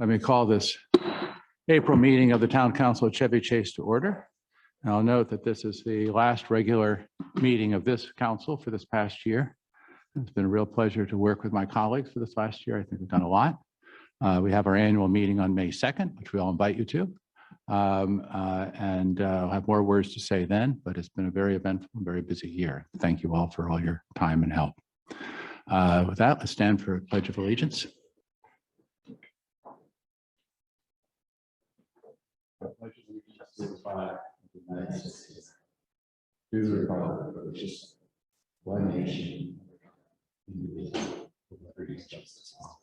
Let me call this April meeting of the Town Council at Chevy Chase to order. And I'll note that this is the last regular meeting of this council for this past year. It's been a real pleasure to work with my colleagues for this last year. I think we've done a lot. We have our annual meeting on May 2nd, which we all invite you to. I'll have more words to say then, but it's been a very eventful and very busy year. Thank you all for all your time and help. With that, let's stand for a Pledge of Allegiance. Pledge of allegiance to the flag of the United States, to the republic for which is one nation, indivisible, with liberty and justice for all.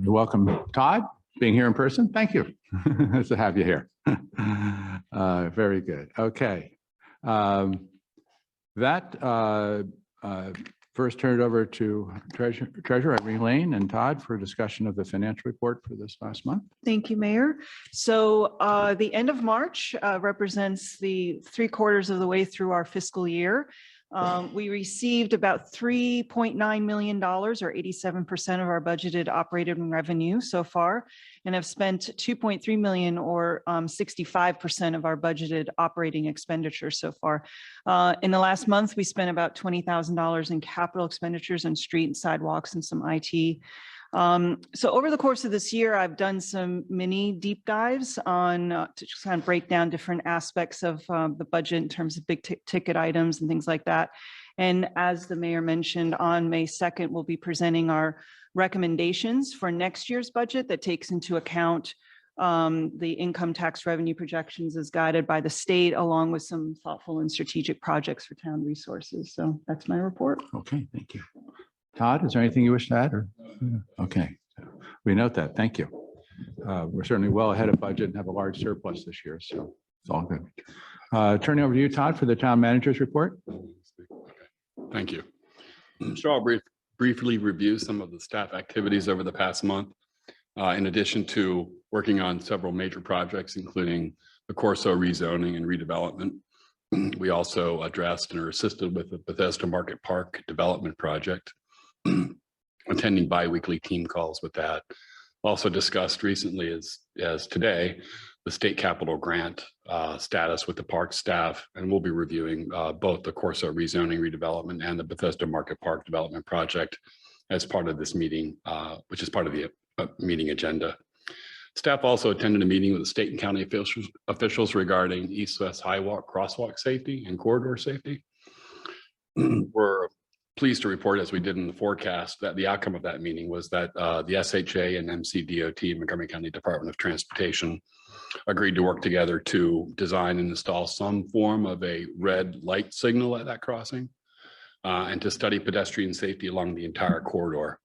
You're welcome, Todd, being here in person. Thank you. Nice to have you here. Very good. Okay. First, turn it over to Treasurer Irene Lane and Todd for a discussion of the financial report for this last month. Thank you, Mayor. So the end of March represents the 3/4 of the way through our fiscal year. We received about $3.9 million or 87% of our budgeted operating revenue so far, and have spent $2.3 million or 65% of our budgeted operating expenditures so far. In the last month, we spent about $20,000 in capital expenditures on street and sidewalks and some IT. So over the course of this year, I've done some mini deep dives on to just kind of break down different aspects of the budget in terms of big ticket items and things like that. And as the mayor mentioned, on May 2nd, we'll be presenting our recommendations for next year's budget that takes into account the income tax revenue projections as guided by the state, along with some thoughtful and strategic projects for town resources. So that's my report. Okay, thank you. Todd, is there anything you wish to add? Or? Okay, we note that. Thank you. We're certainly well ahead of budget and have a large surplus this year, so it's all good. Turning over to you, Todd, for the town manager's report. Thank you. So I'll briefly review some of the staff activities over the past month. In addition to working on several major projects, including the Corso rezoning and redevelopment, we also addressed and are assisted with the Bethesda Market Park development project, attending bi-weekly team calls with that. Also discussed recently as today, the state capital grant status with the park staff, and we'll be reviewing both the Corso rezoning redevelopment and the Bethesda Market Park development project as part of this meeting, which is part of the meeting agenda. Staff also attended a meeting with the state and county officials regarding east-west crosswalk safety and corridor safety. We're pleased to report, as we did in the forecast, that the outcome of that meeting was that the SHA and MCDOT, Montgomery County Department of Transportation, agreed to work together to design and install some form of a red light signal at that crossing and to study pedestrian safety along the entire corridor.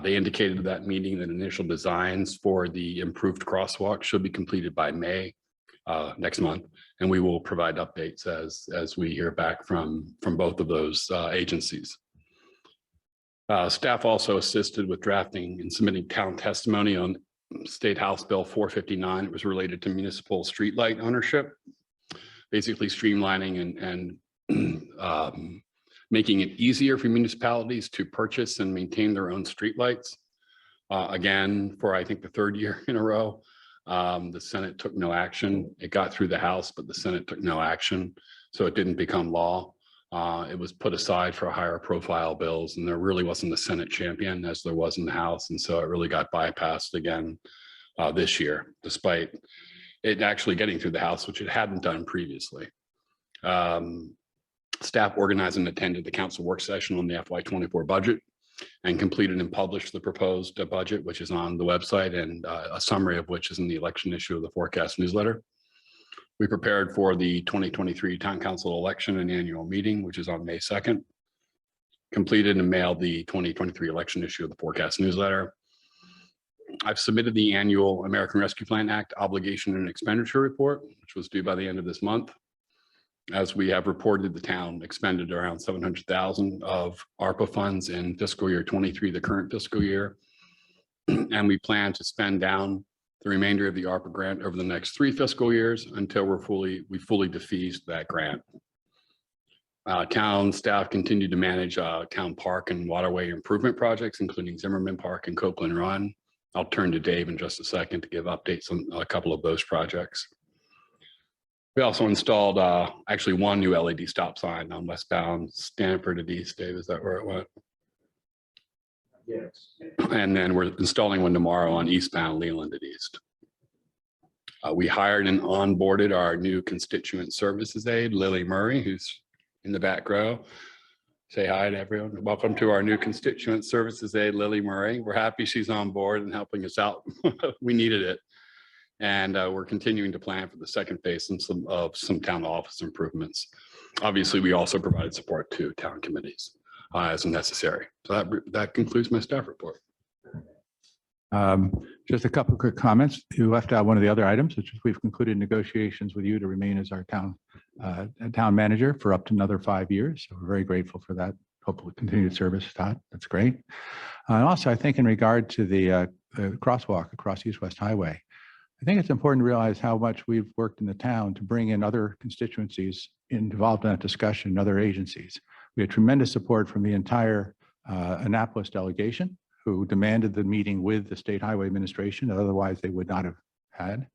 They indicated at that meeting that initial designs for the improved crosswalk should be completed by May next month, and we will provide updates as we hear back from both of those agencies. Staff also assisted with drafting and submitting town testimony on State House Bill 459. It was related to municipal streetlight ownership, basically streamlining and making it easier for municipalities to purchase and maintain their own streetlights. Again, for I think the 3rd year in a row, the Senate took no action. It got through the House, but the Senate took no action, so it didn't become law. It was put aside for higher profile bills, and there really wasn't a Senate champion as there was in the House, and so it really got bypassed again this year, despite it actually getting through the House, which it hadn't done previously. Staff organized and attended the council work session on the FY24 budget and completed and published the proposed budget, which is on the website, and a summary of which is in the election issue of the forecast newsletter. We prepared for the 2023 town council election and annual meeting, which is on May 2nd. Completed and mailed the 2023 election issue of the forecast newsletter. I've submitted the annual American Rescue Plan Act obligation and expenditure report, which was due by the end of this month. As we have reported, the town expended around $700,000 of ARPA funds in fiscal year 23, the current fiscal year. And we plan to spend down the remainder of the ARPA grant over the next 3 fiscal years until we fully defeased that grant. Town staff continue to manage town park and waterway improvement projects, including Zimmerman Park and Copeland Run. I'll turn to Dave in just a second to give updates on a couple of those projects. We also installed actually one new LED stop sign on westbound Stanford at East. Dave, is that where it went? Yes. And then we're installing one tomorrow on eastbound Leland at East. We hired and onboarded our new constituent services aide, Lily Murray, who's in the back row. Say hi to everyone. Welcome to our new constituent services aide, Lily Murray. We're happy she's on board and helping us out. We needed it. And we're continuing to plan for the second phase of some town office improvements. Obviously, we also provided support to town committees as necessary. So that concludes my staff report. Just a couple of quick comments. You left out one of the other items, which is we've concluded negotiations with you to remain as our town manager for up to another 5 years. So we're very grateful for that. Hopefully continued service, Todd. That's great. And also, I think in regard to the crosswalk across East-West Highway, I think it's important to realize how much we've worked in the town to bring in other constituencies involved in that discussion, other agencies. We had tremendous support from the entire Annapolis delegation, who demanded the meeting with the State Highway Administration that otherwise they would not have had.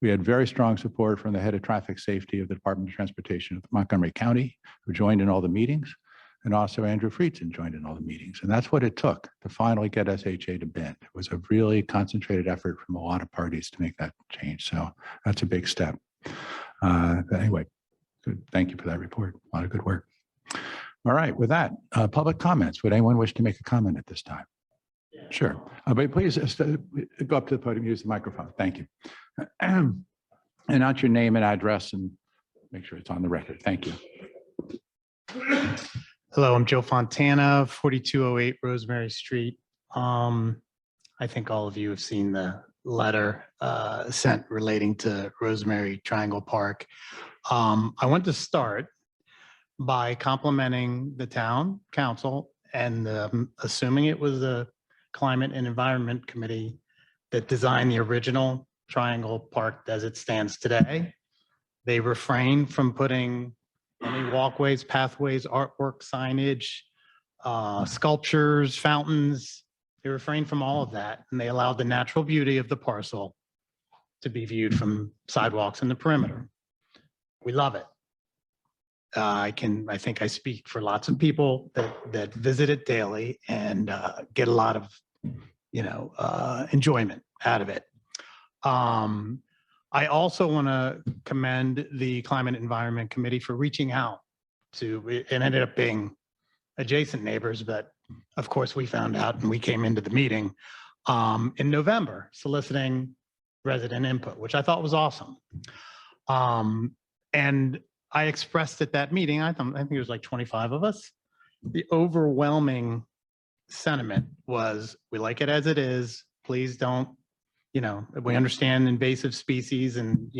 We had very strong support from the head of traffic safety of the Department of Transportation of Montgomery County, who joined in all the meetings, and also Andrew Friedson joined in all the meetings. And that's what it took to finally get SHA to bend. It was a really concentrated effort from a lot of parties to make that change. So that's a big step. But anyway, good. Thank you for that report. A lot of good work. All right, with that, public comments. Would anyone wish to make a comment at this time? Sure. But please go up to the podium, use the microphone. Thank you. Announce your name and address and make sure it's on the record. Thank you. Hello, I'm Joe Fontana, 4208 Rosemary Street. I think all of you have seen the letter sent relating to Rosemary Triangle Park. I want to start by complimenting the town council and assuming it was the Climate and Environment Committee that designed the original Triangle Park as it stands today. They refrained from putting any walkways, pathways, artwork, signage, sculptures, fountains. They refrained from all of that, and they allowed the natural beauty of the parcel to be viewed from sidewalks and the perimeter. We love it. I think I speak for lots of people that visit it daily and get a lot of, enjoyment out of it. I also want to commend the Climate and Environment Committee for reaching out to, it ended up being adjacent neighbors, but of course we found out and we came into the meeting in November soliciting resident input, which I thought was awesome. And I expressed at that meeting, I think it was like 25 of us, the overwhelming sentiment was, we like it as it is, please don't, we understand invasive species and,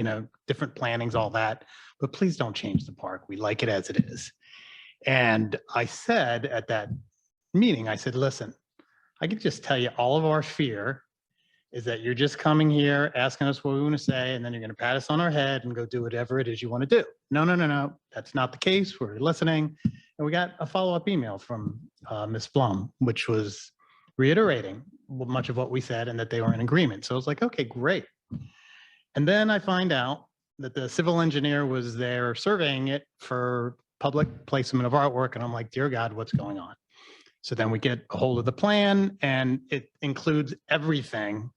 different plantings, all that, but please don't change the park. We like it as it is. And I said at that meeting, I said, listen, I can just tell you all of our fear is that you're just coming here, asking us what we want to say, and then you're going to pat us on our head and go do whatever it is you want to do. No. That's not the case. We're listening. And we got a follow-up email from Ms. Blum, which was reiterating much of what we said and that they were in agreement. So I was like, okay, great. And then I find out that the civil engineer was there surveying it for public placement of artwork. And I'm like, dear God, what's going on? So then we get a hold of the plan and it includes everything,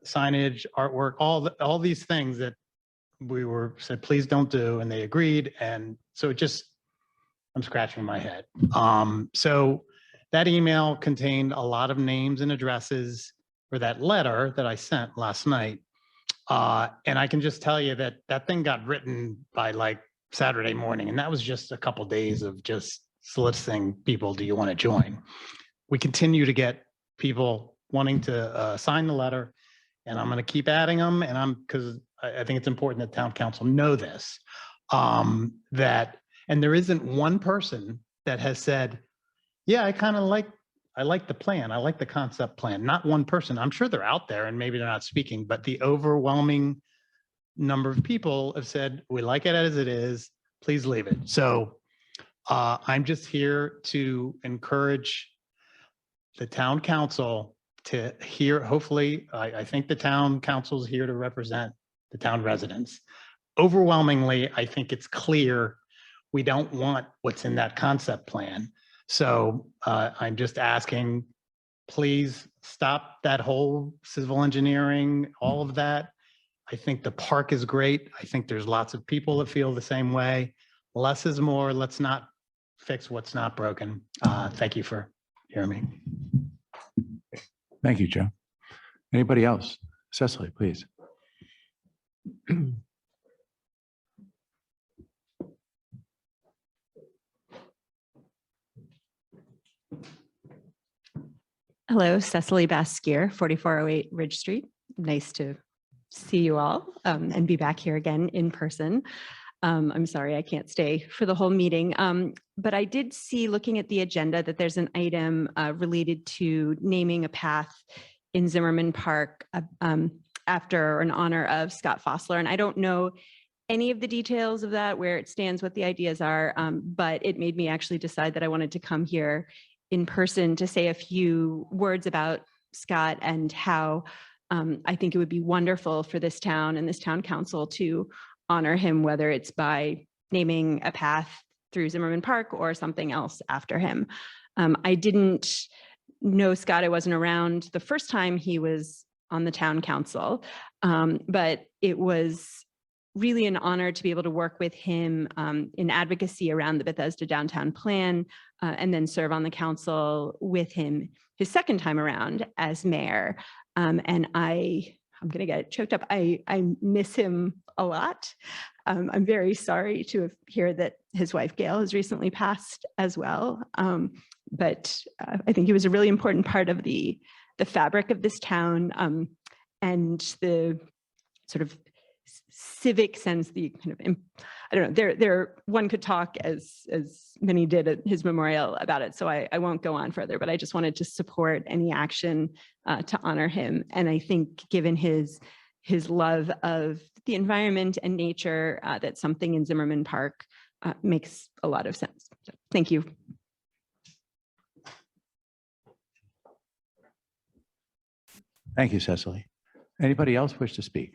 signage, artwork, all these things that we said, please don't do. And they agreed. And so I'm scratching my head. So that email contained a lot of names and addresses for that letter that I sent last night. And I can just tell you that thing got written by like Saturday morning. And that was just a couple days of just soliciting people. Do you want to join? We continue to get people wanting to sign the letter, and I'm going to keep adding them. And because I think it's important that town council know this, and there isn't one person that has said, yeah, I like the plan. I like the concept plan. Not one person. I'm sure they're out there and maybe they're not speaking, but the overwhelming number of people have said, we like it as it is, please leave it. So I'm just here to encourage the town council to hear, hopefully, I think the town council is here to represent the town residents. Overwhelmingly, I think it's clear we don't want what's in that concept plan. So I'm just asking, please stop that whole civil engineering, all of that. I think the park is great. I think there's lots of people that feel the same way. Less is more. Let's not fix what's not broken. Thank you for hearing me. Thank you, Joe. Anybody else? Cecily, please. Hello, Cecily Baskier, 4408 Ridge Street. Nice to see you all and be back here again in person. I'm sorry I can't stay for the whole meeting, but I did see, looking at the agenda, that there's an item related to naming a path in Zimmerman Park after in honor of Scott Fossler. And I don't know any of the details of that, where it stands, what the ideas are, but it made me actually decide that I wanted to come here in person to say a few words about Scott and how I think it would be wonderful for this town and this town council to honor him, whether it's by naming a path through Zimmerman Park or something else after him. I didn't know Scott. I wasn't around the first time he was on the town council, but it was really an honor to be able to work with him in advocacy around the Bethesda downtown plan, and then serve on the council with him his second time around as mayor. And I'm going to get choked up. I miss him a lot. I'm very sorry to hear that his wife Gail has recently passed as well. But I think he was a really important part of the fabric of this town, and the sort of civic sense, the kind of, I don't know, there one could talk as many did at his memorial about it. So I won't go on further, but I just wanted to support any action to honor him. And I think given his love of the environment and nature, that something in Zimmerman Park makes a lot of sense. So, thank you. Thank you, Cecily. Anybody else wish to speak?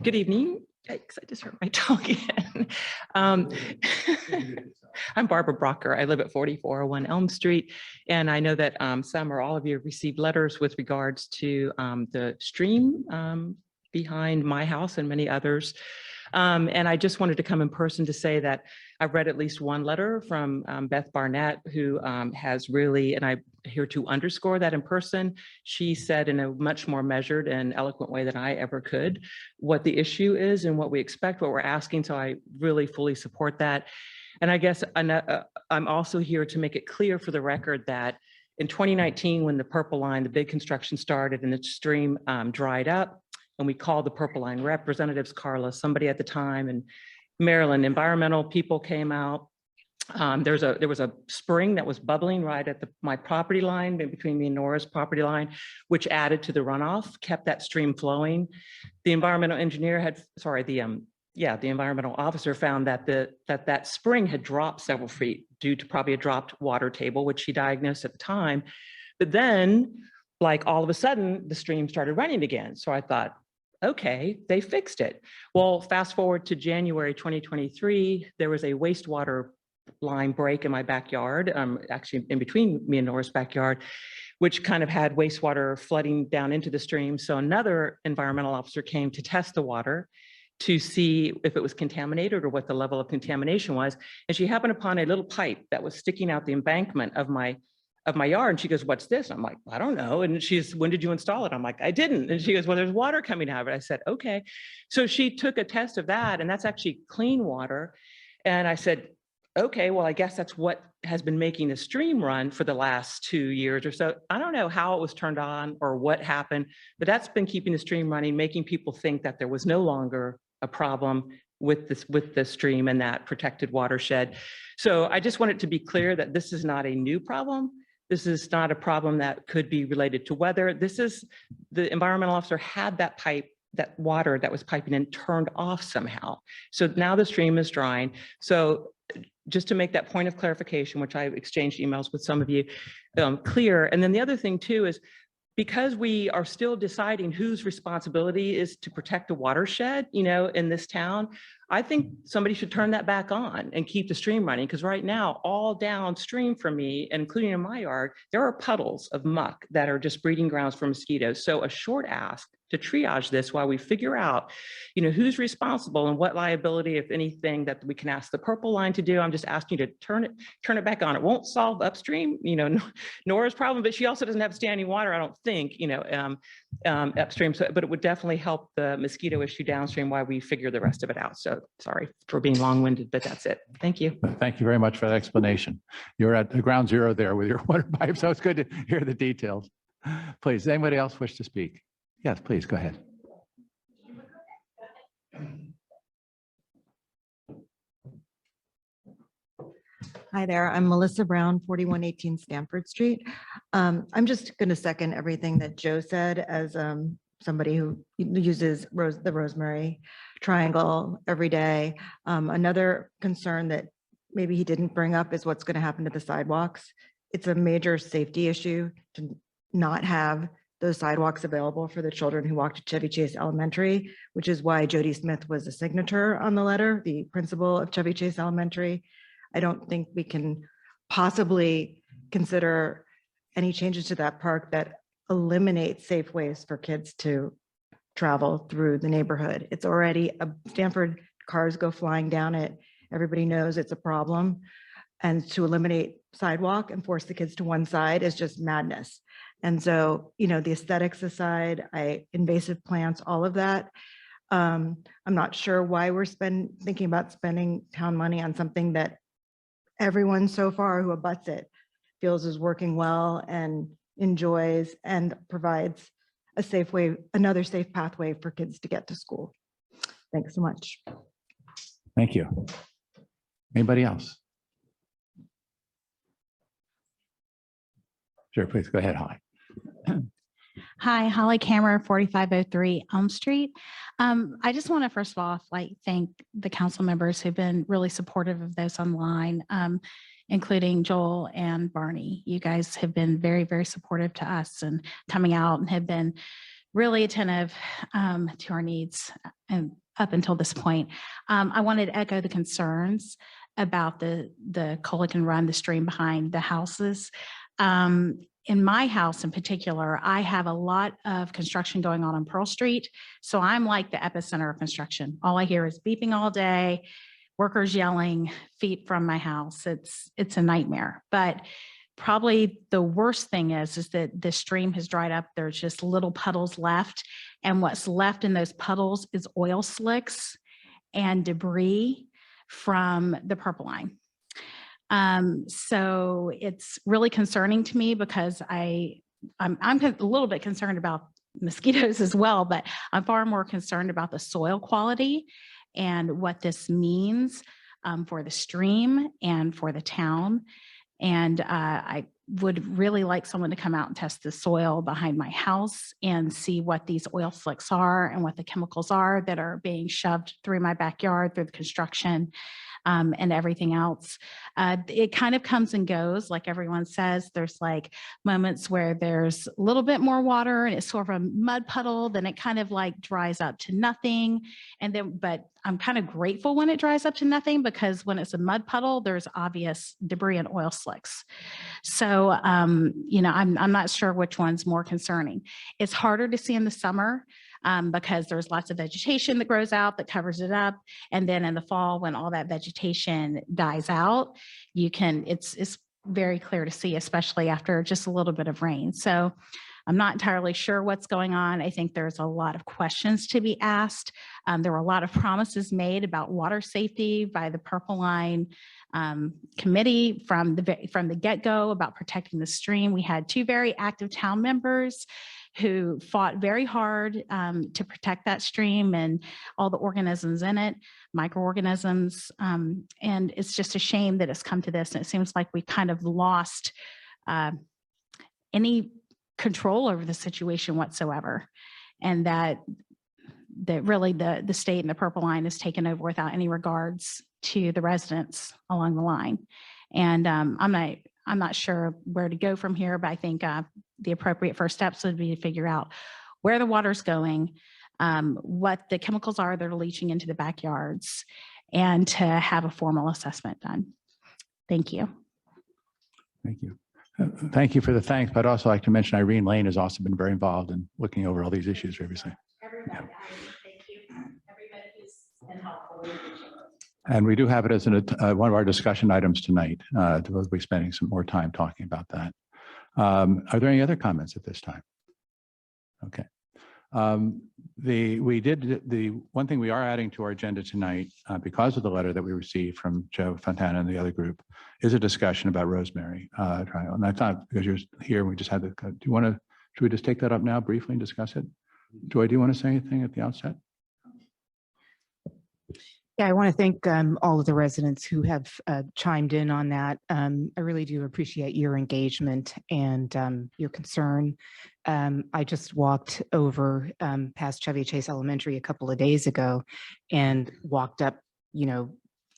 Good evening. Yikes, I just hurt my toe again. I'm Barbara Brocker. I live at 4401 Elm Street, and I know that some or all of you have received letters with regards to the stream behind my house and many others. And I just wanted to come in person to say that I've read at least one letter from Beth Barnett, who has really, and I'm here to underscore that in person, she said in a much more measured and eloquent way than I ever could, what the issue is and what we expect, what we're asking. So I really fully support that. And I guess I'm also here to make it clear for the record that in 2019, when the Purple Line, the big construction started and the stream dried up, and we called the Purple Line representatives, Carla, somebody at the time, and Maryland environmental people came out. There was a spring that was bubbling right at my property line, between me and Nora's property line, which added to the runoff, kept that stream flowing. The environmental engineer had, the environmental officer found that that spring had dropped several feet due to probably a dropped water table, which she diagnosed at the time. But then, like all of a sudden, the stream started running again. So I thought, okay, they fixed it. Well, fast forward to January 2023, there was a wastewater line break in my backyard, actually in between me and Nora's backyard, which kind of had wastewater flooding down into the stream. So another environmental officer came to test the water to see if it was contaminated or what the level of contamination was. And she happened upon a little pipe that was sticking out the embankment of my yard. And she goes, "What's this?" I'm like, "I don't know." And she's, "When did you install it?" I'm like, "I didn't." And she goes, "Well, there's water coming out of it." I said, "Okay." So she took a test of that, and that's actually clean water. And I said, "Okay, well, I guess that's what has been making the stream run for the last 2 years or so." I don't know how it was turned on or what happened, but that's been keeping the stream running, making people think that there was no longer a problem with the stream and that protected watershed. So I just want it to be clear that this is not a new problem. This is not a problem that could be related to weather. This is, the environmental officer had that pipe, that water that was piping in turned off somehow. So now the stream is drying. So just to make that point of clarification, which I've exchanged emails with some of you, clear. And then the other thing too is, because we are still deciding whose responsibility is to protect the watershed, you know, in this town, I think somebody should turn that back on and keep the stream running. Because right now, all downstream from me, including in my yard, there are puddles of muck that are just breeding grounds for mosquitoes. So a short ask to triage this while we figure out, you know, who's responsible and what liability, if anything, that we can ask the purple line to do. I'm just asking you to turn it back on. It won't solve upstream, you know, Nora's problem, but she also doesn't have standing water, I don't think, you know, upstream. So, but it would definitely help the mosquito issue downstream while we figure the rest of it out. So sorry for being long-winded, but that's it. Thank you. Thank you very much for that explanation. You're at the ground zero there with your water pipe, so it's good to hear the details. Please, anybody else wish to speak? Yes, please, go ahead. Hi there, I'm Melissa Brown, 4118 Stanford Street. I'm just going to second everything that Joe said as somebody who uses the Rosemary Triangle every day. Another concern that maybe he didn't bring up is what's going to happen to the sidewalks. It's a major safety issue to not have those sidewalks available for the children who walk to Chevy Chase Elementary, which is why Jody Smith was a signature on the letter, the principal of Chevy Chase Elementary. I don't think we can possibly consider any changes to that park that eliminate safe ways for kids to travel through the neighborhood. It's already a Stanford, cars go flying down it. Everybody knows it's a problem. And to eliminate sidewalk and force the kids to one side is just madness. And so, you know, the aesthetics aside, invasive plants, all of that. I'm not sure why we're thinking about spending town money on something that everyone so far who abuts it feels is working well and enjoys and provides a safe way, another safe pathway for kids to get to school. Thanks so much. Thank you. Anybody else? Sure, please go ahead, Holly. Hi, Holly Kammerer, 4503 Elm Street. I just want to first of all, thank the council members who've been really supportive of this online, including Joel and Barney. You guys have been very, very supportive to us and coming out and have been really attentive to our needs and up until this point. I wanted to echo the concerns about the Colican Run, the stream behind the houses. In my house in particular, I have a lot of construction going on Pearl Street. So I'm like the epicenter of construction. All I hear is beeping all day, workers yelling, feet from my house. It's a nightmare. But probably the worst thing is that the stream has dried up. There's just little puddles left. And what's left in those puddles is oil slicks and debris from the Purple Line. So it's really concerning to me because I'm a little bit concerned about mosquitoes as well, but I'm far more concerned about the soil quality and what this means for the stream and for the town. And I would really like someone to come out and test the soil behind my house and see what these oil slicks are and what the chemicals are that are being shoved through my backyard, through the construction. And everything else. It kind of comes and goes, like everyone says. There's like moments where there's a little bit more water and it's sort of a mud puddle, then it kind of like dries up to nothing. And then, but I'm kind of grateful when it dries up to nothing because when it's a mud puddle, there's obvious debris and oil slicks. So, you know, I'm not sure which one's more concerning. It's harder to see in the summer. Because there's lots of vegetation that grows out that covers it up. And then in the fall, when all that vegetation dies out, it's very clear to see, especially after just a little bit of rain. So I'm not entirely sure what's going on. I think there's a lot of questions to be asked. There were a lot of promises made about water safety by the Purple Line committee from the get-go about protecting the stream. We had 2 very active town members who fought very hard to protect that stream and all the organisms in it, microorganisms. And it's just a shame that it's come to this. And it seems like we kind of lost any control over the situation whatsoever. And that really the state and the Purple Line is taken over without any regards to the residents along the line. And I'm not sure where to go from here, but I think the appropriate first steps would be to figure out where the water's going, what the chemicals are that are leaching into the backyards, and to have a formal assessment done. Thank you. Thank you. Thank you for the thanks, but I'd also like to mention Irene Lane has also been very involved in looking over all these issues previously. Everybody, thank you. Everybody who's been helpful. We appreciate it. And we do have it as one of our discussion items tonight. We'll be spending some more time talking about that. Are there any other comments at this time? Okay. The one thing we are adding to our agenda tonight, because of the letter that we received from Joe Fontana and the other group, is a discussion about Rosemary Triangle. And I thought, because you're here, we just had the, should we just take that up now briefly and discuss it? Joy, do you want to say anything at the outset? Yeah, I want to thank all of the residents who have chimed in on that. I really do appreciate your engagement and your concern. I just walked over past Chevy Chase Elementary a couple of days ago and walked up,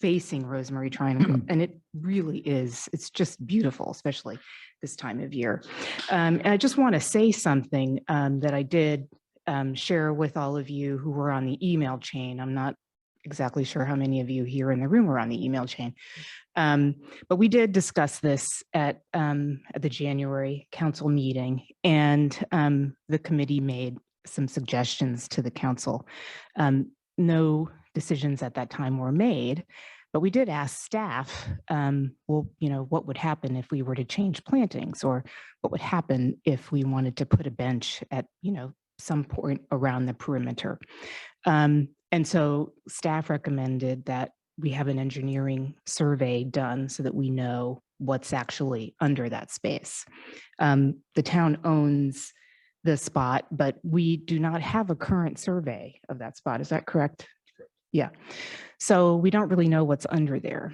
facing Rosemary Triangle, and it really is, it's just beautiful, especially this time of year. And I just want to say something that I did share with all of you who were on the email chain. I'm not exactly sure how many of you here in the room were on the email chain. But we did discuss this at the January council meeting, and the committee made some suggestions to the council. No decisions at that time were made, but we did ask staff, well, what would happen if we were to change plantings, or what would happen if we wanted to put a bench at, some point around the perimeter. And so staff recommended that we have an engineering survey done so that we know what's actually under that space. The town owns the spot, but we do not have a current survey of that spot. Is that correct? Yeah. So we don't really know what's under there.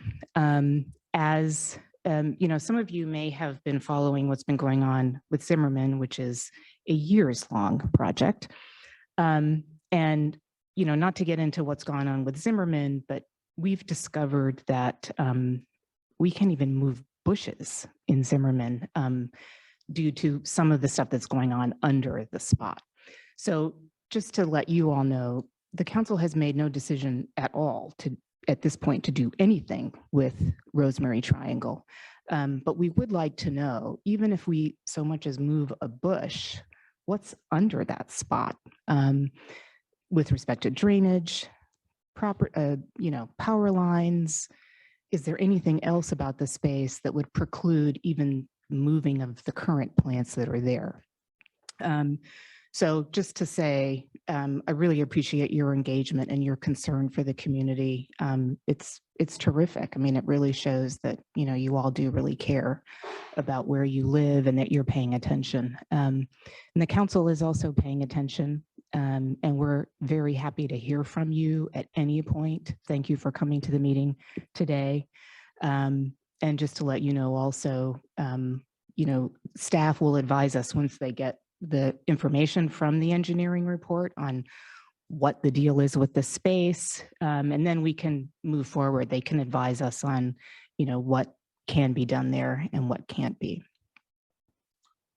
As some of you may have been following what's been going on with Zimmerman, which is a years-long project. And not to get into what's gone on with Zimmerman, but we've discovered that we can't even move bushes in Zimmerman due to some of the stuff that's going on under the spot. So just to let you all know, the council has made no decision at all at this point to do anything with Rosemary Triangle. But we would like to know, even if we so much as move a bush, what's under that spot with respect to drainage, proper, power lines. Is there anything else about the space that would preclude even moving of the current plants that are there? So just to say, I really appreciate your engagement and your concern for the community. It's terrific. I mean, it really shows that, you all do really care about where you live and that you're paying attention. And the council is also paying attention. And we're very happy to hear from you at any point. Thank you for coming to the meeting today. And just to let you know also, staff will advise us once they get the information from the engineering report on what the deal is with the space. And then we can move forward. They can advise us on, what can be done there and what can't be.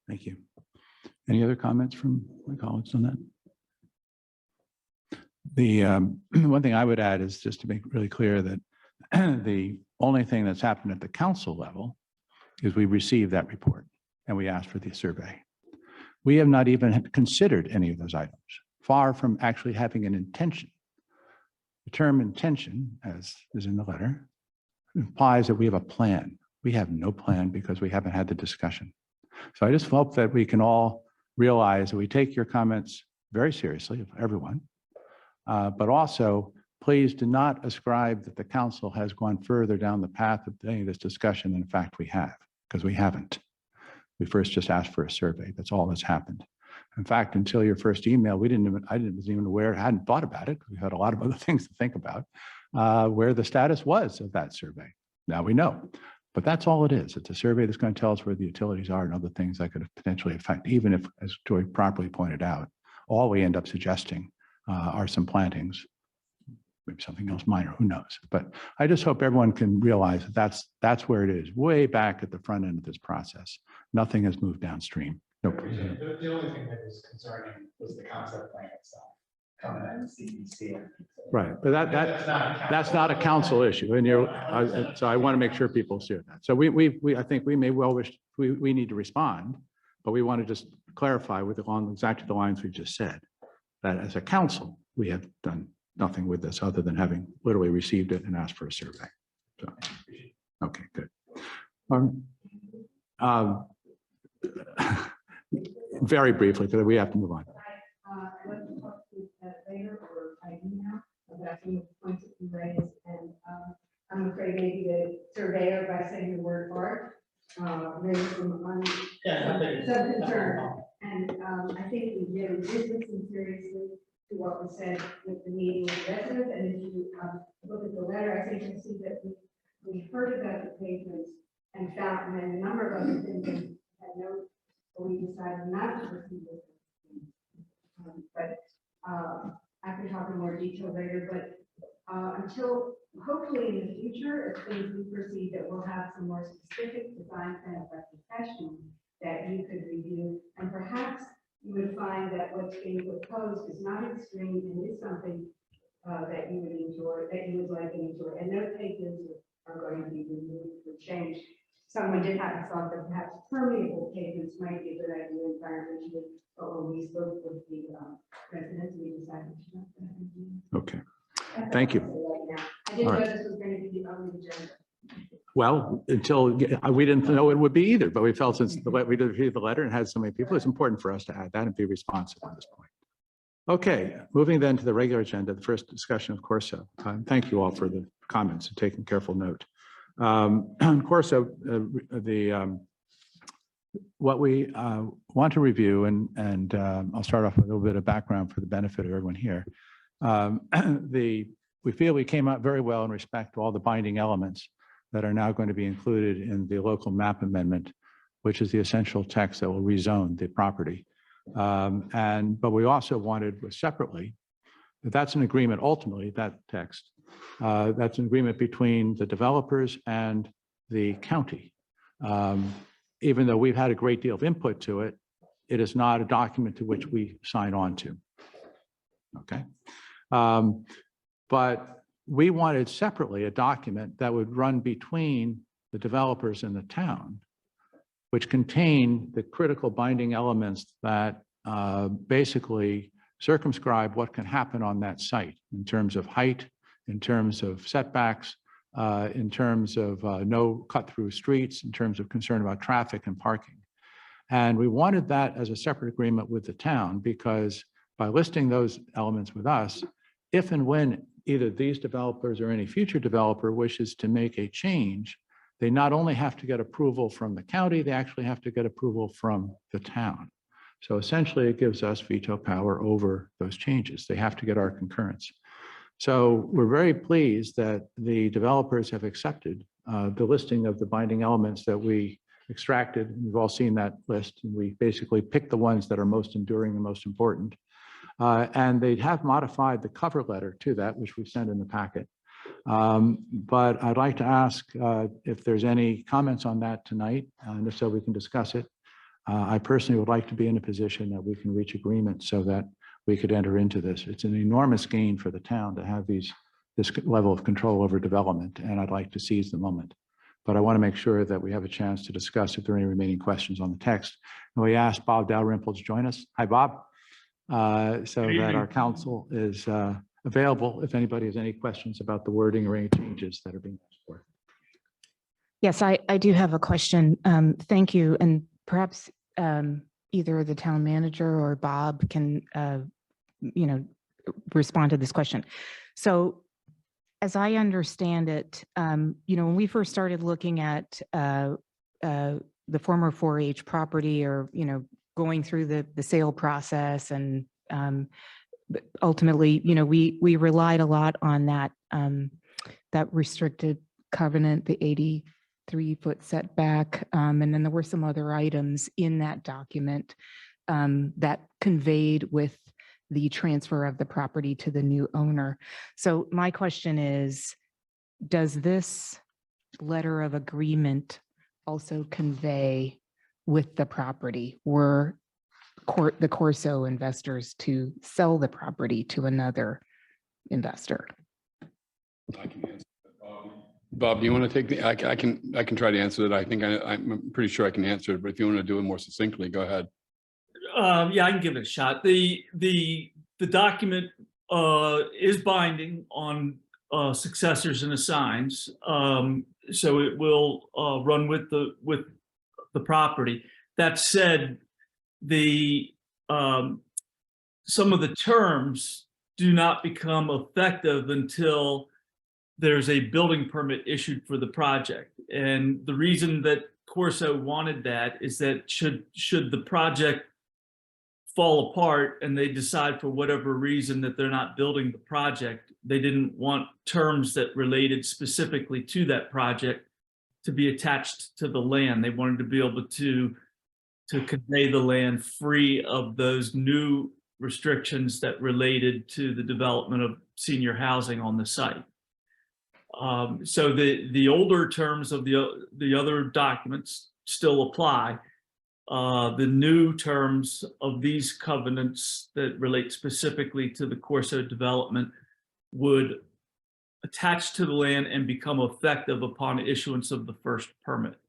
Thank you. Any other comments from my colleagues on that? The one thing I would add is just to make really clear that the only thing that's happened at the council level is we received that report and we asked for the survey. We have not even considered any of those items, far from actually having an intention. The term intention, as is in the letter, implies that we have a plan. We have no plan because we haven't had the discussion. So I just hope that we can all realize that we take your comments very seriously, everyone, but also please do not ascribe that the council has gone further down the path of any of this discussion than in fact we have, because we haven't. We first just asked for a survey. That's all that's happened. In fact, until your first email, I wasn't even aware, hadn't thought about it. We had a lot of other things to think about, where the status was of that survey. Now we know, But that's all it is. It's a survey that's going to tell us where the utilities are and other things that could potentially affect, even if, as Joy properly pointed out, all we end up suggesting are some plantings, maybe something else minor, who knows? But I just hope everyone can realize that that's where it is, way back at the front end of this process. Nothing has moved downstream. Nope. The only thing that was concerning was the concept plan itself, coming out of CDC. Right, but that's not a council issue, and so I want to make sure people see that. So I think we may well wish, we need to respond, but we want to just clarify along exactly the lines we just said, that as a council, we have done nothing with this other than having literally received it and asked for a survey. So, okay, good. Very briefly, because we have to move on. I'd like to talk to that later or by email about some of the points that you raised. And I'm afraid maybe the surveyor, by saying the word art, raised some concern. And I think we really did listen seriously to what was said with the meeting with the residents. And if you look at the letter, I think you'll see that we heard about the pavements and found and a number of other things and had no, we decided not to proceed with it. But I can talk in more detail later, but until hopefully in the future, if things we proceed, that we'll have some more specific design plans by professionals that you could review, and perhaps you would find that what's being proposed is not extreme and is something that you would enjoy, that you would like and enjoy, and no pavements are going to be removed or changed. Someone did have a thought that perhaps permeable pavements might be a good idea environmentally, but when we spoke with the residents, we decided to not do. Okay, thank you. Right now. I didn't know this was going to be on the agenda. Well, until we didn't know it would be either, but we felt since we did read the letter and had so many people, it's important for us to add that and be responsive on this point. Okay, moving then to the regular agenda, the first discussion of Corso. Thank you all for the comments and taking careful note. On Corso, what we want to review, and I'll start off with a little bit of background for the benefit of everyone here. We feel we came out very well in respect to all the binding elements that are now going to be included in the local map amendment, which is the essential text that will rezone the property. But we also wanted separately, that's an agreement ultimately, that text, that's an agreement between the developers and the county. Even though we've had a great deal of input to it, it is not a document to which we sign on to. Okay. But we wanted separately a document that would run between the developers and the town, which contain the critical binding elements that basically circumscribe what can happen on that site in terms of height, in terms of setbacks, in terms of no cut-through streets, in terms of concern about traffic and parking. And we wanted that as a separate agreement with the town, because by listing those elements with us, if and when either these developers or any future developer wishes to make a change, they not only have to get approval from the county, they actually have to get approval from the town. So essentially it gives us veto power over those changes. They have to get our concurrence. So we're very pleased that the developers have accepted the listing of the binding elements that we extracted. We've all seen that list, and we basically picked the ones that are most enduring and most important. And they have modified the cover letter to that, which we sent in the packet. But I'd like to ask if there's any comments on that tonight, and if so, we can discuss it. I personally would like to be in a position that we can reach agreement so that we could enter into this. It's an enormous gain for the town to have this level of control over development, and I'd like to seize the moment. But I want to make sure that we have a chance to discuss if there are any remaining questions on the text. And we asked Bob Dalrymple to join us. Hi, Bob. So that our counsel is available if anybody has any questions about the wording or any changes that are being asked for. Yes, I do have a question. Thank you. And perhaps either the town manager or Bob can, respond to this question. So as I understand it, when we first started looking at the former 4-H property, or, going through the sale process, and ultimately, we relied a lot on that restricted covenant, the 80 3-foot setback. And then there were some other items in that document that conveyed with the transfer of the property to the new owner. So my question is, does this letter of agreement also convey with the property? Were the Corso investors to sell the property to another investor? I can answer that. Bob, do you want to take the, I can try to answer it. I think I'm pretty sure I can answer it, but if you want to do it more succinctly, go ahead. Yeah, I can give it a shot. The document is binding on successors and assigns, so it will run with the property. That said, some of the terms do not become effective until there's a building permit issued for the project. And the reason that Corso wanted that is that should the project fall apart and they decide for whatever reason that they're not building the project, they didn't want terms that related specifically to that project to be attached to the land. They wanted to be able to convey the land free of those new restrictions that related to the development of senior housing on the site. So the older terms of the other documents still apply. The new terms of these covenants that relate specifically to the Corso development would attach to the land and become effective upon issuance of the first permit.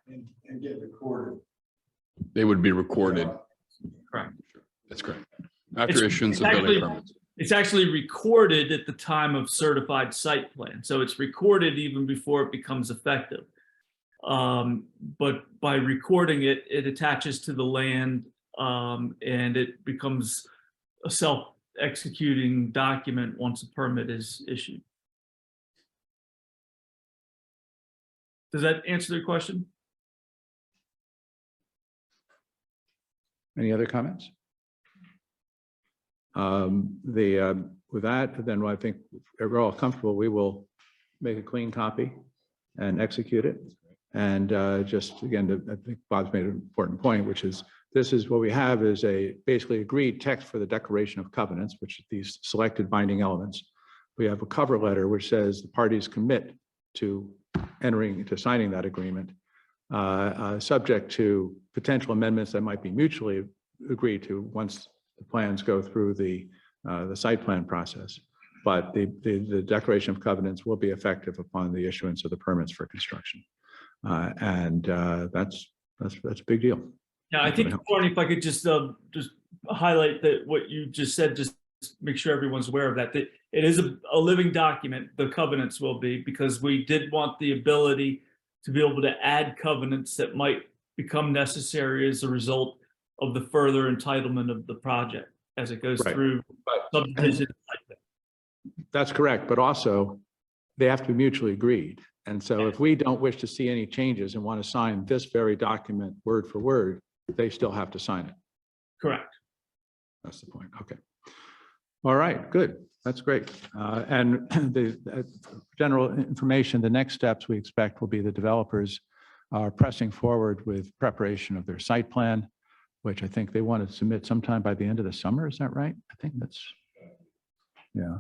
And get recorded. They would be recorded. Correct. That's correct. After issuance of building permits. It's actually recorded at the time of certified site plan. So it's recorded even before it becomes effective. But by recording it, it attaches to the land and it becomes a self-executing document once a permit is issued. Does that answer the question? Any other comments? With that, then I think if we're all comfortable, we will make a clean copy and execute it. And just again, I think Bob's made an important point, which is this is what we have is a basically agreed text for the declaration of covenants, which is these selected binding elements. We have a cover letter which says the parties commit to signing that agreement, subject to potential amendments that might be mutually agreed to once the plans go through the site plan process. But the declaration of covenants will be effective upon the issuance of the permits for construction. That's a big deal. Yeah, I think, Barney, if I could just highlight that what you just said, just make sure everyone's aware of that. That it is a living document, the covenants will be, because we did want the ability to be able to add covenants that might become necessary as a result of the further entitlement of the project as it goes through subdivision. That's correct, but also they have to be mutually agreed. And so if we don't wish to see any changes and want to sign this very document word for word, they still have to sign it. Correct. That's the point. Okay. All right, good. That's great. And the general information, the next steps we expect will be the developers are pressing forward with preparation of their site plan, which I think they want to submit sometime by the end of the summer. Is that right? I think that's, yeah.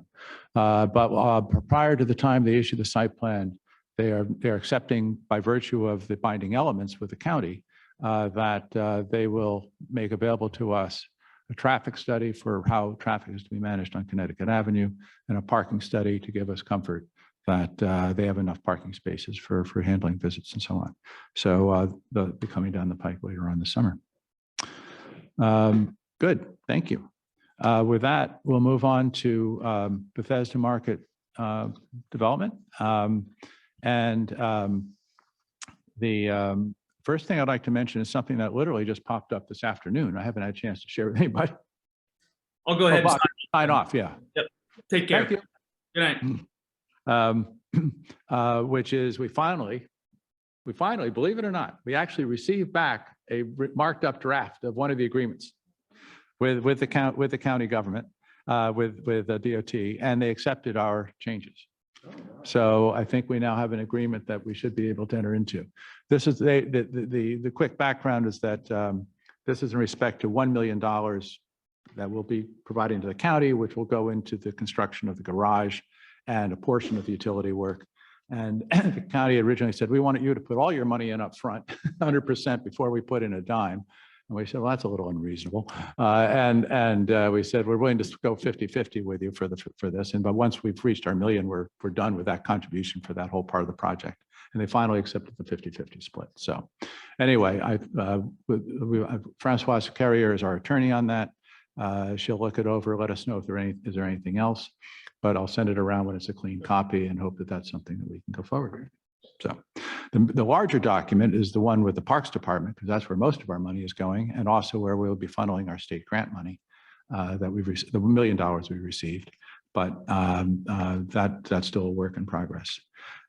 But prior to the time they issue the site plan, they're accepting by virtue of the binding elements with the county that they will make available to us a traffic study for how traffic is to be managed on Connecticut Avenue and a parking study to give us comfort that they have enough parking spaces for handling visits and so on. So they'll be coming down the pike later on this summer. Good, thank you. With that, we'll move on to Bethesda Market development. The first thing I'd like to mention is something that literally just popped up this afternoon. I haven't had a chance to share with anybody. I'll go ahead and sign off. Yeah. Yep. Take care. Thank you. Good night. Which is we finally, believe it or not, we actually received back a marked up draft of one of the agreements with the county government, with the DOT, and they accepted our changes. So I think we now have an agreement that we should be able to enter into. This is the quick background is that this is in respect to $1 million that we'll be providing to the county, which will go into the construction of the garage and a portion of the utility work. And the county originally said, we wanted you to put all your money in up front, 100% before we put in a dime. And we said, well, that's a little unreasonable. We said, we're willing to go 50-50 with you for this. But once we've reached our million, we're done with that contribution for that whole part of the project. And they finally accepted the 50-50 split. So anyway, Francoise Carrier is our attorney on that. She'll look it over, let us know if is there anything else, but I'll send it around when it's a clean copy and hope that that's something that we can go forward with. So the larger document is the one with the Parks Department, because that's where most of our money is going, and also where we'll be funneling our state grant money that we've received, the $1 million we received, but that's still a work in progress.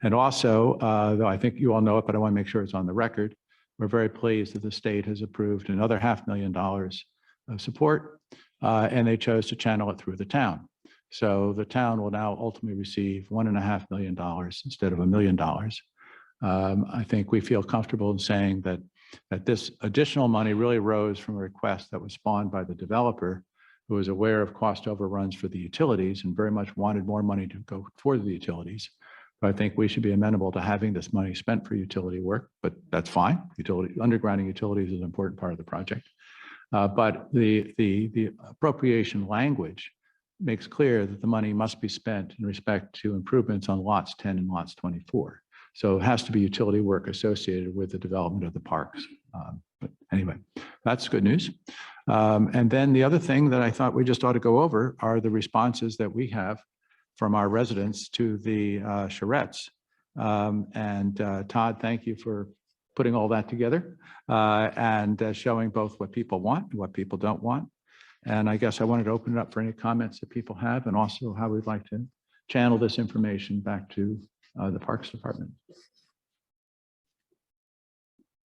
And also, though I think you all know it, but I want to make sure it's on the record, we're very pleased that the state has approved another $500,000 of support, and they chose to channel it through the town. So the town will now ultimately receive $1.5 million instead of $1 million. I think we feel comfortable in saying that this additional money really rose from a request that was spawned by the developer, who was aware of cost overruns for the utilities and very much wanted more money to go for the utilities. But I think we should be amenable to having this money spent for utility work, but that's fine. Undergrounding utilities is an important part of the project. But the appropriation language makes clear that the money must be spent in respect to improvements on lots 10 and lots 24. So it has to be utility work associated with the development of the parks. But anyway, that's good news. And then the other thing that I thought we just ought to go over are the responses that we have from our residents to the charrettes. Todd, thank you for putting all that together and showing both what people want and what people don't want. And I guess I wanted to open it up for any comments that people have, and also how we'd like to channel this information back to the Parks Department.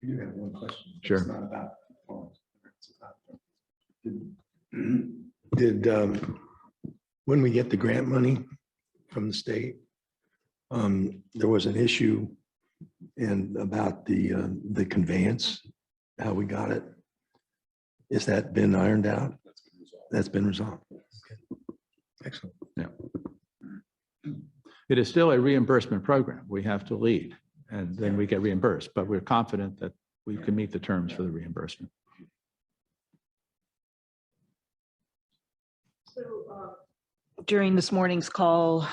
You have one question. Sure. It's not about phones. It's about- Did when we get the grant money from the state, there was an issue about the conveyance, how we got it. Is that been ironed out? That's been resolved. Okay. Excellent. Yeah. It is still a reimbursement program. We have to lead and then we get reimbursed, but we're confident that we can meet the terms for the reimbursement. So during this morning's call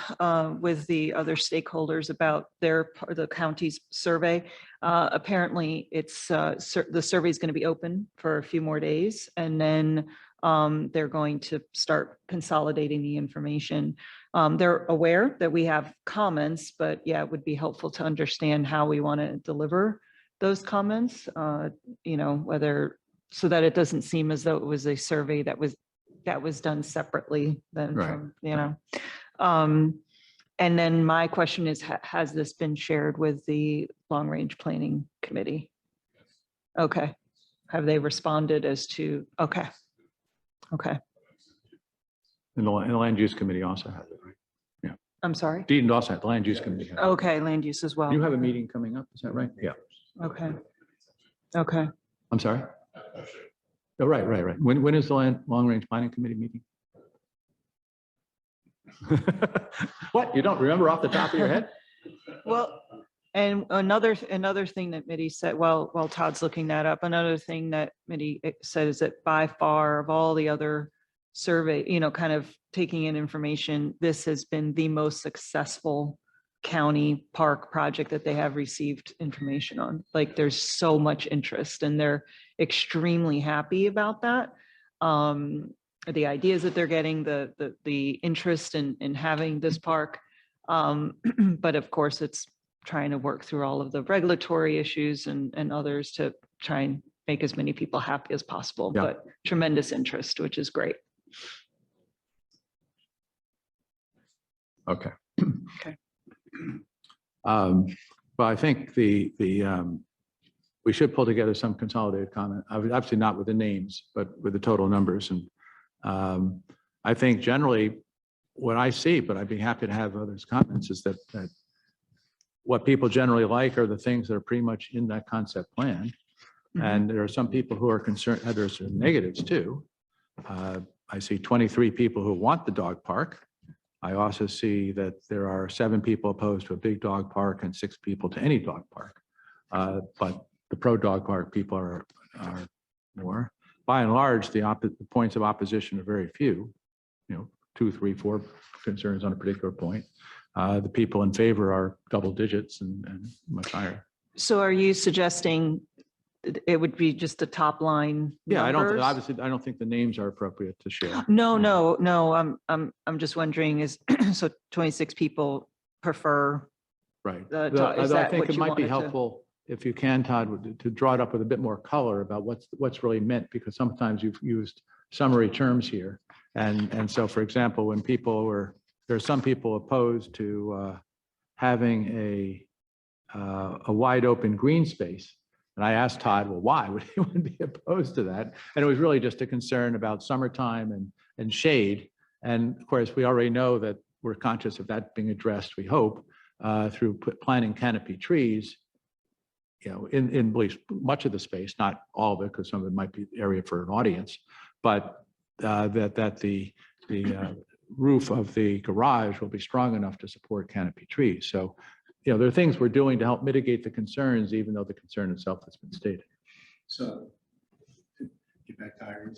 with the other stakeholders about the county's survey, apparently it's the survey is going to be open for a few more days, and then they're going to start consolidating the information. They're aware that we have comments, but yeah, it would be helpful to understand how we want to deliver those comments, whether, so that it doesn't seem as though it was a survey that was done separately then, Right. from, and then my question is, has this been shared with the Long Range Planning Committee? Okay. Have they responded as to, okay. Okay. And the Land Use Committee also has it, right? Yeah. I'm sorry. Deed also had the Land Use Committee. Has it. Okay, land use as well. You have a meeting coming up, is that right? Yeah. Okay. Okay. I'm sorry? Oh, right. When is the Long Range Planning Committee meeting? What, you don't remember off the top of your head? Well, and another thing that Mitty said, while Todd's looking that up, another thing that Mitty said is that by far of all the other survey, kind of taking in information, this has been the most successful county park project that they have received information on. Like, there's so much interest and they're extremely happy about that. The ideas that they're getting, the interest in having this park. But of course, it's trying to work through all of the regulatory issues and others to try and make as many people happy as possible. Yeah. But tremendous interest, which is great. Okay. Okay. Well, I think we should pull together some consolidated comment. Obviously not with the names, but with the total numbers. And I think generally what I see, but I'd be happy to have others' comments, is that what people generally like are the things that are pretty much in that concept plan. And there are some people who are concerned, there's negatives too. I see 23 people who want the dog park. I also see that there are 7 people opposed to a big dog park and 6 people to any dog park. But the pro dog park people are more. By and large, the points of opposition are very few, 2, 3, 4 concerns on a particular point. The people in favor are double digits and much higher. So are you suggesting it would be just the top line? Yeah, numbers? obviously, I don't think the names are appropriate to share. No. I'm just wondering is, so 26 people prefer, Right. Is I that think what it you might be wanted to- helpful if you can, Todd, to draw it up with a bit more color about what's really meant, because sometimes you've used summary terms here. And so, for example, when there are some people opposed to having a wide open green space. And I asked Todd, well, why would anyone be opposed to that? And it was really just a concern about summertime and shade. And of course, we already know that we're conscious of that being addressed, we hope, through planting canopy trees, in at least much of the space, not all of it, because some of it might be area for an audience, but that the roof of the garage will be strong enough to support canopy trees. So, there are things we're doing to help mitigate the concerns, even though the concern itself has been stated. So, get back to Irene.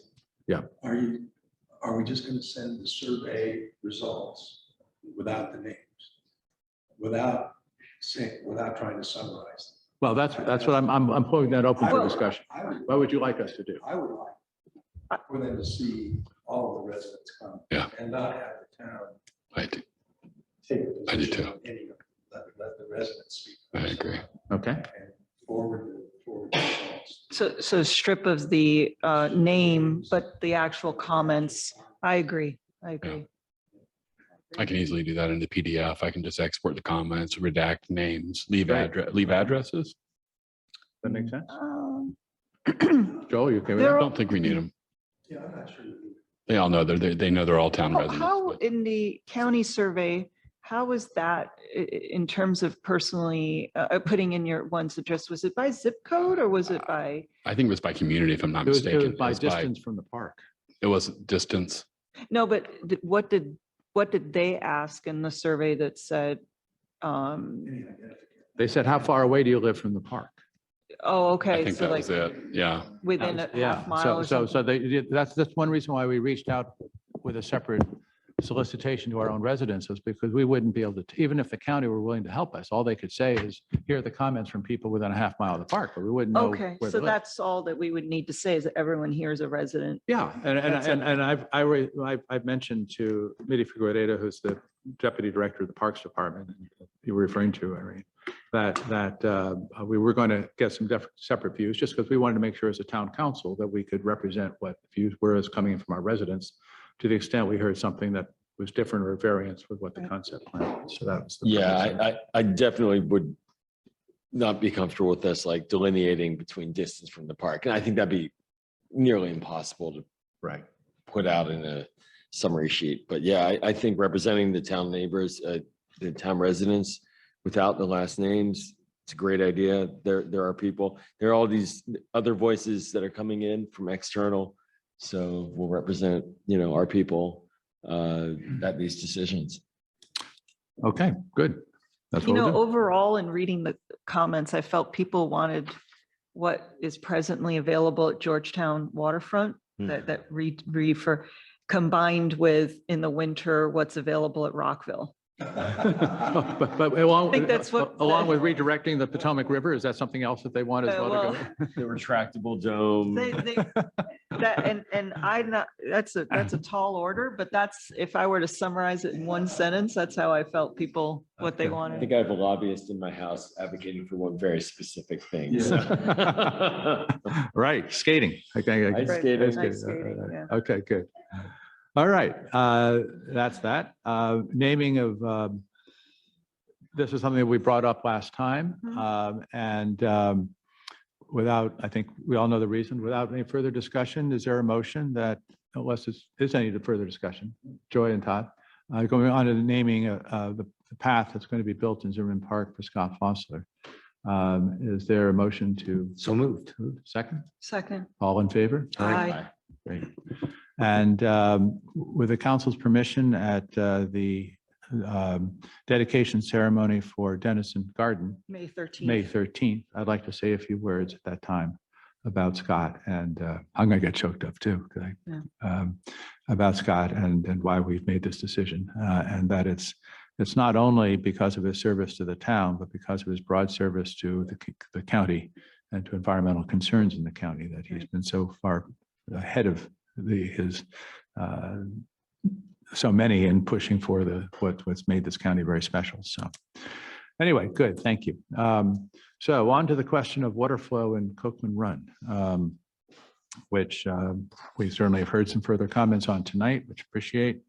Yeah. Are we just going to send the survey results without the names, without trying to summarize them? Well, that's what I'm putting that open for discussion. What would you like us to do? I would like for them to see all of the residents come. Yeah. And not have the town I do. take a I do position too. on any of them. Let the residents speak. I agree. Okay. And forward the results. so strip of the name, but the actual comments. I agree. I agree. I can easily do that in the PDF. I can just export the comments, redact names, leave Right. leave addresses. That makes sense? Um, Joel, you okay with I that? don't think we need them. Yeah, I'm not sure. They all know they know they're all town How residents. but- in the county survey, how was that in terms of personally putting in your one's address? Was it by zip code or was it by? I think it was by community, if I'm not It was mistaken. by distance from the park. It was distance. No, but what did they ask in the survey that said? They said, how far away do you live from the park? Oh, I okay. think So that like was it. Yeah. within a Yeah. half mile or So something? that's one reason why we reached out with a separate solicitation to our own residents, is because we wouldn't be able to, even if the county were willing to help us, all they could say is, here are the comments from people within a half mile of the park, but we wouldn't know. Okay, where so they live. that's all that we would need to say is that everyone here is a resident. Yeah, That's it. and I've mentioned to Mitty Figueredo, who's the deputy director of the Parks Department, you were referring to, Irene, that we were going to get some separate views, just because we wanted to make sure as a town council that we could represent what views were as coming from our residents, to the extent we heard something that was different or variance with what the concept plan was. So that was. the purpose of it. I definitely would not be comfortable with us like delineating between distance from the park. And I think that'd be nearly impossible to Right. put out in a summary sheet. But yeah, I think representing the town neighbors, the town residents without the last names, it's a great idea. There are people, there are all these other voices that are coming in from external. So we'll represent, our people at these decisions. Okay, good. That's what we'll do. Overall, in reading the comments, I felt people wanted what is presently available at Georgetown waterfront, that read for, combined with in the winter, what's available at Rockville. But along, think that's what- along with redirecting the Potomac River, is that something else that they want as well? to go? The retractable dome. That's a tall order, but that's, if I were to summarize it in one sentence, that's how I felt people, what they Okay. I wanted. think I have a lobbyist in my house advocating for one very specific thing. Yeah. so. Right, skating. Okay, Ice Right, skating. ice skating, yeah. Okay, good. All right, that's that. Naming of, this is something that we brought up last time. And without, I think we all know the reason, without any further discussion, is there a motion that, unless there's any further discussion, Joy and Todd, Going on to the naming the path that's going to be built in Zimmerman Park for Scott Fossler. Is there a motion to? So moved. Second? Second. All in favor? Aye. Great. And with the council's permission, at the dedication ceremony for Dennison Garden, May 13th. May 13th, I'd like to say a few words at that time about Scott, and I'm going to get choked up too, about Scott and why we've made this decision, and that it's not only because of his service to the town, but because of his broad service to the county and to environmental concerns in the county that he's been so far ahead of so many in pushing for what's made this county very special. So anyway, good, thank you. So on to the question of water flow in Cookman Run, which we certainly have heard some further comments on tonight, which appreciate.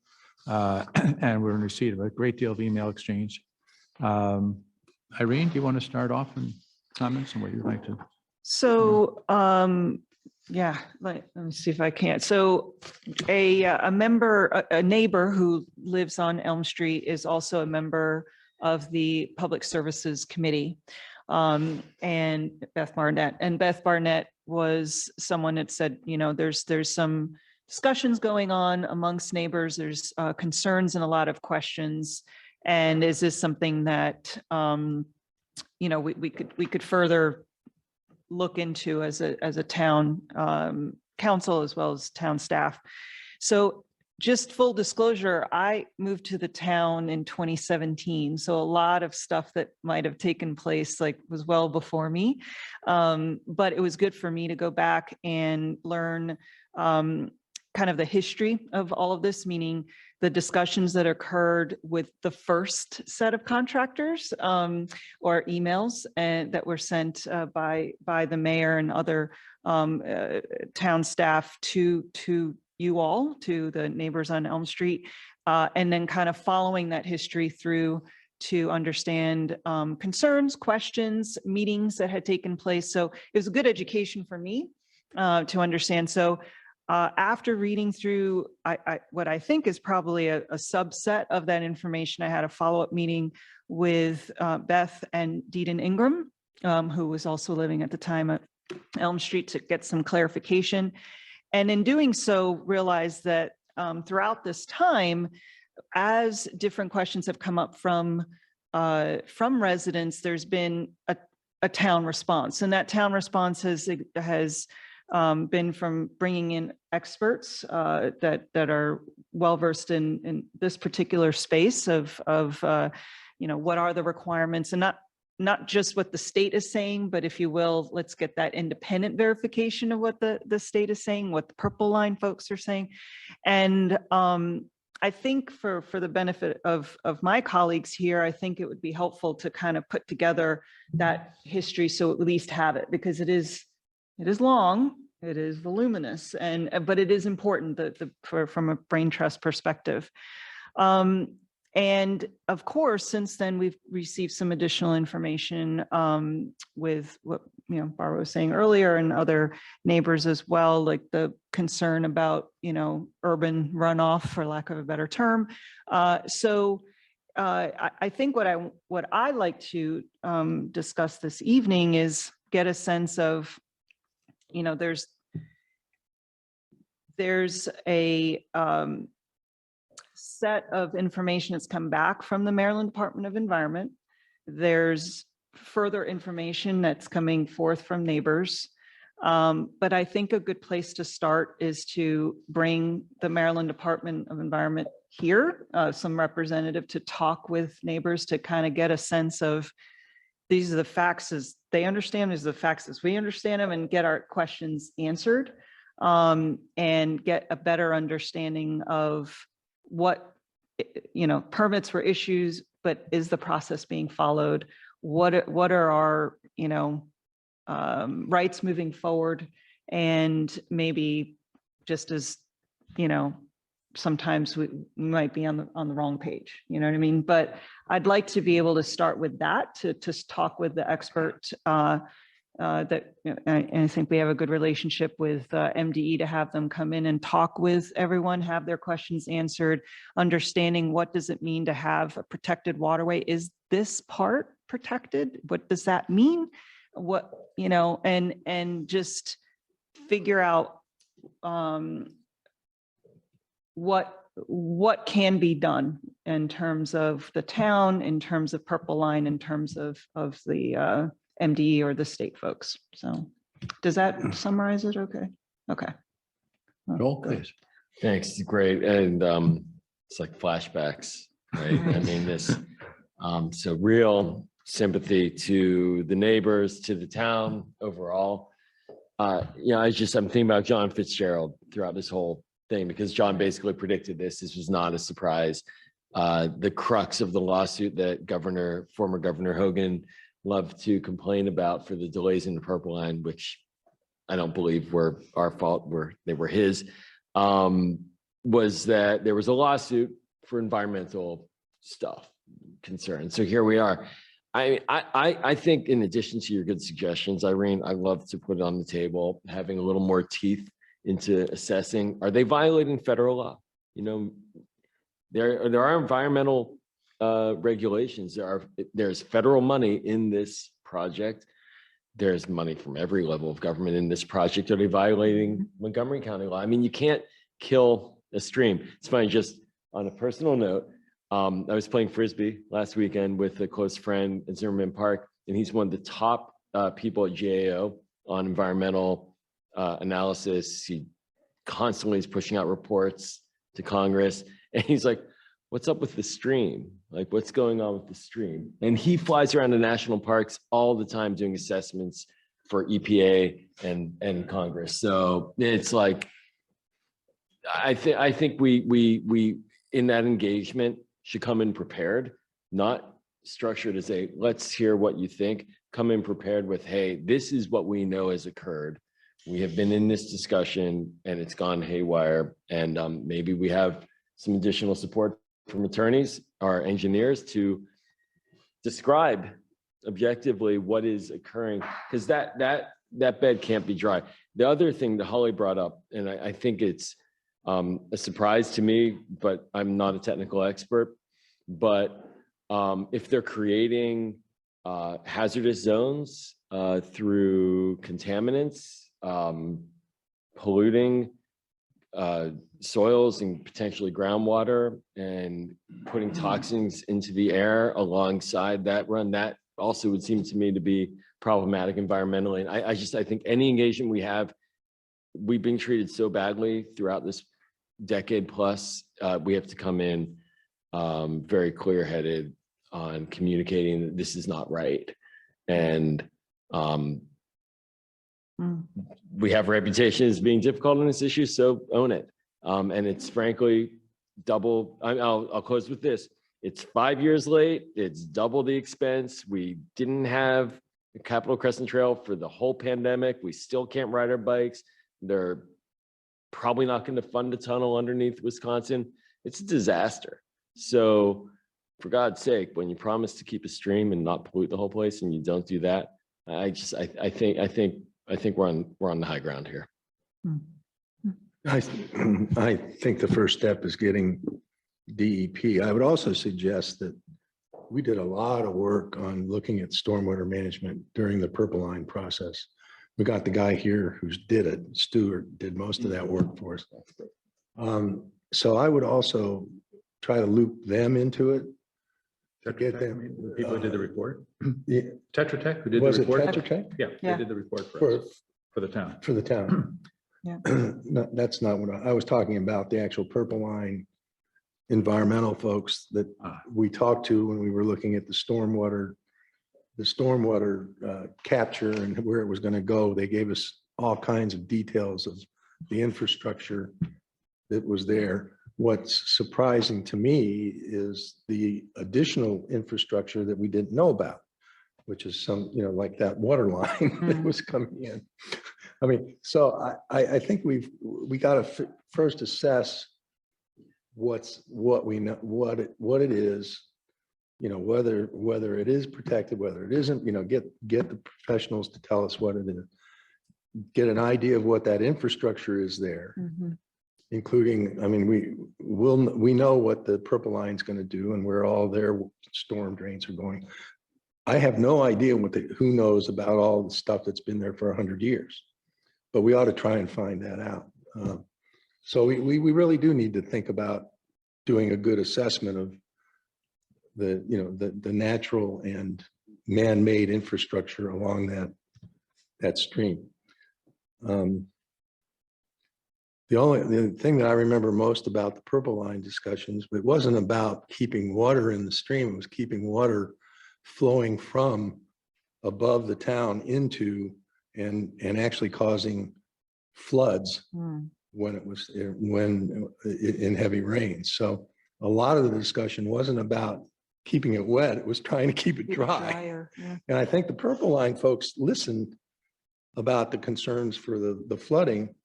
And we're in receipt of a great deal of email exchange. Irene, do you want to start off in comments on what you'd like to? So, yeah, let me see if I can. So a neighbor who lives on Elm Street is also a member of the Public Services Committee, and Beth Barnett. And Beth Barnett was someone that said, you know, there's some discussions going on amongst neighbors. There's concerns and a lot of questions. And is this something that, you know, we could further look into as a town council as well as town staff. So just full disclosure, I moved to the town in 2017. So a lot of stuff that might have taken place was well before me. But it was good for me to go back and learn kind of the history of all of this, meaning the discussions that occurred with the first set of contractors or emails and that were sent by the mayor and other town staff to you all, to the neighbors on Elm Street, and then kind of following that history through to understand concerns, questions, meetings that had taken place. So it was a good education for me to understand. So after reading through what I think is probably a subset of that information, I had a follow-up meeting with Beth and Deedon Ingram, who was also living at the time at Elm Street, to get some clarification. And in doing so, realized that throughout this time, as different questions have come up from residents, there's been a town response, and that town response has been from bringing in experts that are well versed in this particular space of you know, what are the requirements, and not just what the state is saying, but if you will, let's get that independent verification of what the state is saying, what the Purple Line folks are saying. And I think for the benefit of my colleagues here, I think it would be helpful to kind of put together that history so at least have it, because it is long, it is voluminous, but it is important from a brain trust perspective. And of course, since then, we've received some additional information with what, you know, Barbara was saying earlier, and other neighbors as well, like the concern about, you know, urban runoff, for lack of a better term. So I think what I like to discuss this evening is get a sense of, you know, there's a set of information that's come back from the Maryland Department of Environment. There's further information that's coming forth from neighbors. But I think a good place to start is to bring the Maryland Department of Environment here, some representative, to talk with neighbors to kind of get a sense of, these are the facts as they understand, these are the facts as we understand them, and get our questions answered, and get a better understanding of what, you know, permits were issues, but is the process being followed? What are our, you know, rights moving forward? And maybe, just as, you know, sometimes we might be on the wrong page, you know what I mean? But I'd like to be able to start with that, to talk with the expert that, and I think we have a good relationship with MDE to have them come in and talk with everyone, have their questions answered, understanding what does it mean to have a protected waterway? Is this part protected? What does that mean? What, you know, and just figure out what can be done in terms of the town, in terms of Purple Line, in terms of the MDE or the state folks. So does that summarize it? Okay. Okay. Joel, please. Thanks, great. And it's like flashbacks, right? I mean, this, so real sympathy to the neighbors, to the town overall. You know, I'm thinking about John Fitzgerald throughout this whole thing, because John basically predicted this. This was not a surprise. The crux of the lawsuit that former Governor Hogan loved to complain about for the delays in the Purple Line, which I don't believe were our fault, they were his, was that there was a lawsuit for environmental stuff concerns. So here we are. I think in addition to your good suggestions, Irene, I love to put it on the table, having a little more teeth into assessing, are they violating federal law? You know, there are environmental regulations. There's federal money in this project. There's money from every level of government in this project. Are they violating Montgomery County law? I mean, you can't kill a stream. It's funny, just on a personal note, I was playing Frisbee last weekend with a close friend in Zimmerman Park, and he's one of the top people at GAO on environmental analysis. He constantly is pushing out reports to Congress, and he's like, what's up with the stream? Like, what's going on with the stream? And he flies around the national parks all the time doing assessments for EPA and Congress. So it's like, I think we in that engagement should come in prepared, not structured as a, let's hear what you think, come in prepared with, hey, this is what we know has occurred. We have been in this discussion and it's gone haywire. And maybe we have some additional support from attorneys or engineers to describe objectively what is occurring, because that bed can't be dry. The other thing that Holly brought up, and I think it's a surprise to me, but I'm not a technical expert, but if they're creating hazardous zones through contaminants, polluting soils and potentially groundwater, and putting toxins into the air alongside that run, that also would seem to me to be problematic environmentally. And I think any engagement we have, we've been treated so badly throughout this decade plus. We have to come in very clear-headed on communicating that this is not right. And we have a reputation as being difficult on this issue, so own it. And it's frankly double. I'll close with this. It's 5 years late. It's double the expense. We didn't have the Capitol Crescent Trail for the whole pandemic. We still can't ride our bikes. They're probably not going to fund a tunnel underneath Wisconsin. It's a disaster. So for God's sake, when you promise to keep a stream and not pollute the whole place and you don't do that, I think we're on the high ground here. I think the first step is getting DEP. I would also suggest that we did a lot of work on looking at stormwater management during the Purple Line process. We got the guy here who did it. Stuart did most of that work for us. So I would also try to loop them into it. To get them. The people who did the report? Yeah. Tetra Tech, who did the Was it report? Tetra Tech? Yeah, Yeah. they did the report For- for the town. For the town. Yeah. No, that's not what I was talking about, the actual Purple Line environmental folks that we talked to when we were looking at the stormwater capture and where it was going to go. They gave us all kinds of details of the infrastructure that was there. What's surprising to me is the additional infrastructure that we didn't know about, which is some, like that water line that was coming in. I mean, so I think we got to first assess what we know, what it is, whether it is protected, whether it isn't, get the professionals to tell us what it is. Get an idea of what that infrastructure is there, including, I mean, we know what the Purple Line's going to do and where all their storm drains are going. I have no idea who knows about all the stuff that's been there for 100 years, but we ought to try and find that out. So we really do need to think about doing a good assessment of the natural and man-made infrastructure along that stream. The thing that I remember most about the Purple Line discussions, it wasn't about keeping water in the stream, it was keeping water flowing from above the town into and actually causing floods when in heavy rains. So a lot of the discussion wasn't about keeping it wet, it was trying to keep it dry. And I think the Purple Line folks listened about the concerns for the flooding.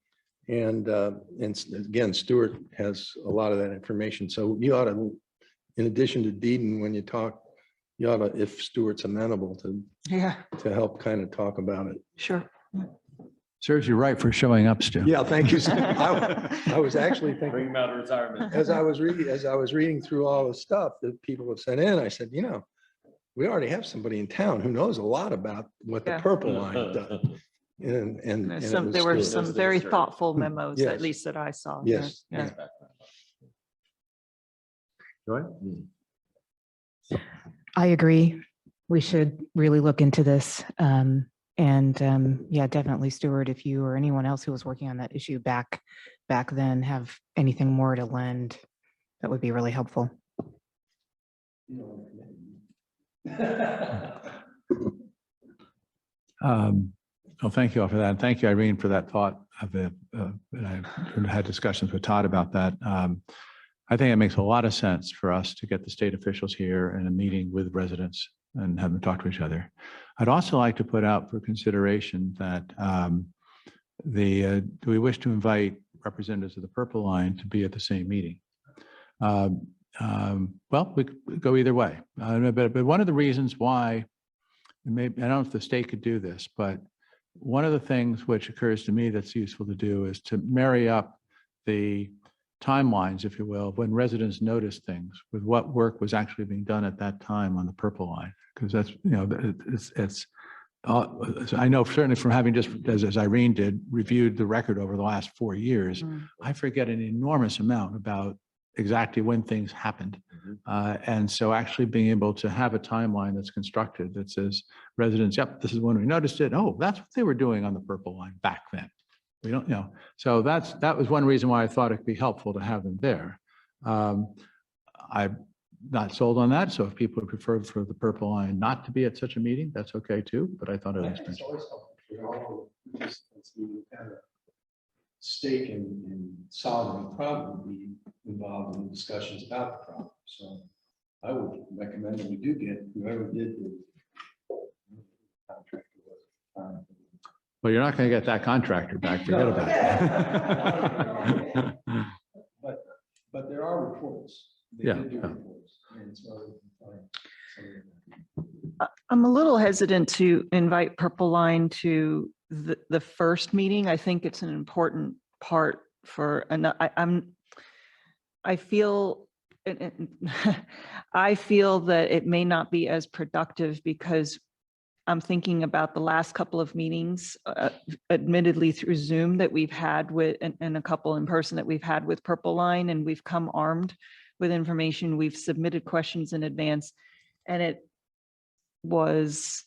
And again, Stuart has a lot of that information. So you ought to, in addition to Deedon, when you talk, you ought to, if Stuart's amenable to help kind of talk about it. Sure. Serves you right for showing up, Stu. Yeah, thank you. I was actually thinking, Bring him out of retirement. as I was reading through all the stuff that people have sent in, I said, we already have somebody in town who knows a lot about what the Purple Line does. And There were some very thoughtful memos, Yes. at least that I saw. Yes. Yeah. I agree. We should really look into this. Yeah, definitely, Stuart, if you or anyone else who was working on that issue back then have anything more to lend, that would be really helpful. Well, thank you all for that. And thank you, Irene, for that thought of it. And I had discussions with Todd about that. I think it makes a lot of sense for us to get the state officials here in a meeting with residents and have them talk to each other. I'd also like to put out for consideration that do we wish to invite representatives of the Purple Line to be at the same meeting? Well, we could go either way. But one of the reasons why, maybe, I don't know if the state could do this, but one of the things which occurs to me that's useful to do is to marry up the timelines, if you will, when residents notice things with what work was actually being done at that time on the Purple Line. Because that's, I know certainly from having just, as Irene did, reviewed the record over the last 4 years, I forget an enormous amount about exactly when things happened. And so actually being able to have a timeline that's constructed that says residents, yep, this is when we noticed it. Oh, that's what they were doing on the Purple Line back then. We don't know. So that was one reason why I thought it'd be helpful to have them there. I'm not sold on that. So if people would prefer for the Purple Line not to be at such a meeting, that's okay too. But I thought it was. It's always helpful for all the participants who have a stake in solving the problem, be involved in discussions about the problem. So I would recommend that we do get whoever did the contract. Well, you're not going to get that contractor back. Forget about it. But there are reports. They did do reports. And so I'm a little hesitant to invite Purple Line to the first meeting. I think it's an important part for, and I feel that it may not be as productive because I'm thinking about the last couple of meetings, admittedly through Zoom that we've had with, and a couple in person that we've had with Purple Line, and we've come armed with information. We've submitted questions in advance, and it was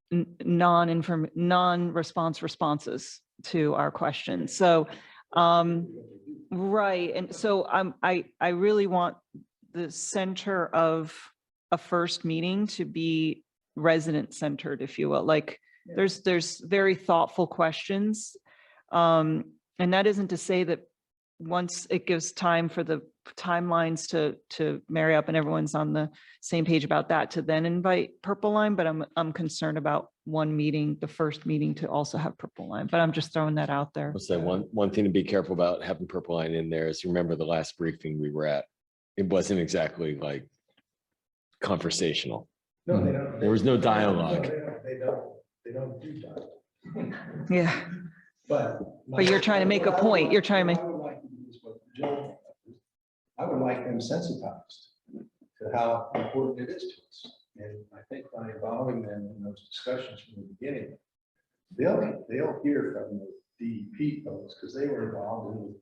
non-response responses to our questions. So, right, and so I really want the center of a first meeting to be resident centered, if you will. Like there's very thoughtful questions. And that isn't to say that once it gives time for the timelines to marry up and everyone's on the same page about that, to then invite Purple Line, but I'm concerned about one meeting, the first meeting, to also have Purple Line, but I'm just throwing that out there. I'll say one thing to be careful about having Purple Line in there is, you remember the last briefing we were at, it wasn't exactly like conversational. No, they don't. There was no dialogue. They don't do dialogue. Yeah, But. but you're trying to make a point. You're trying to make. I would like to do is what Joe does. I would like them sensitized to how important it is to us. And I think by involving them in those discussions from the beginning, they'll hear from the DEP folks because they were involved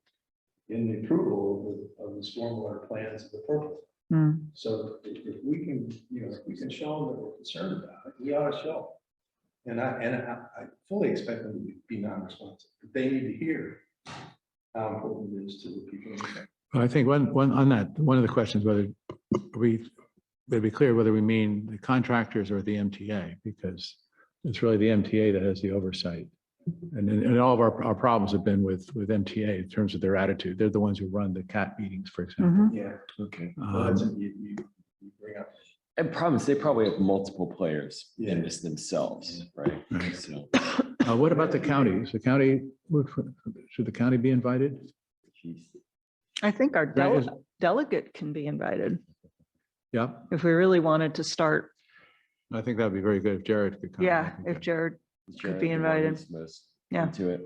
in the approval of the stormwater plans of the purple. Hmm. So if we can, if we can show them that we're concerned about it, we ought to show them. And I fully expect them to be non-responsive, but they need to hear how important it is to the people. in the town. Well, I think one on that, one of the questions, whether it'd be clear whether we mean the contractors or the MTA, because it's really the MTA that has the oversight. And all of our problems have been with MTA in terms of their attitude. They're the ones who run the CAT meetings, for example. Mhm. Yeah. Okay. Well, that's, you bring up. And problem is they probably have multiple players in Yeah. this themselves, right? Right. So. What about the counties? The county, should the county be invited? Geez. I think our Right, is- delegate can be invited Yeah, if we really wanted to start. I think that'd be very good if Jared could come. Yeah, if Jared, Jared, be the one invited. who's most Yeah. into it.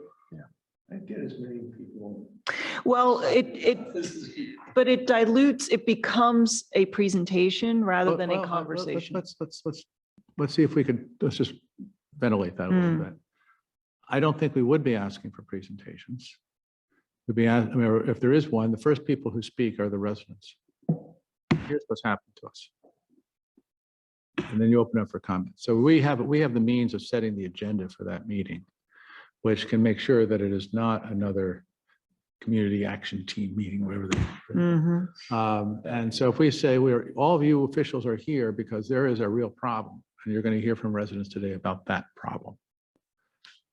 I'd get as many people. well, but it dilutes, it becomes a presentation rather than a Well, conversation. Let's see if we could, let's just ventilate that a little bit. I don't think we would be asking for presentations. We'd be, I mean, if there is one, the first people who speak are the residents. Here's what's happened to us. And then you open up for comments. So we have the means of setting the agenda for that meeting, which can make sure that it is not another community action team meeting, whatever they. Mhm. And so if we say all of you officials are here because there is a real problem, and you're going to hear from residents today about that problem.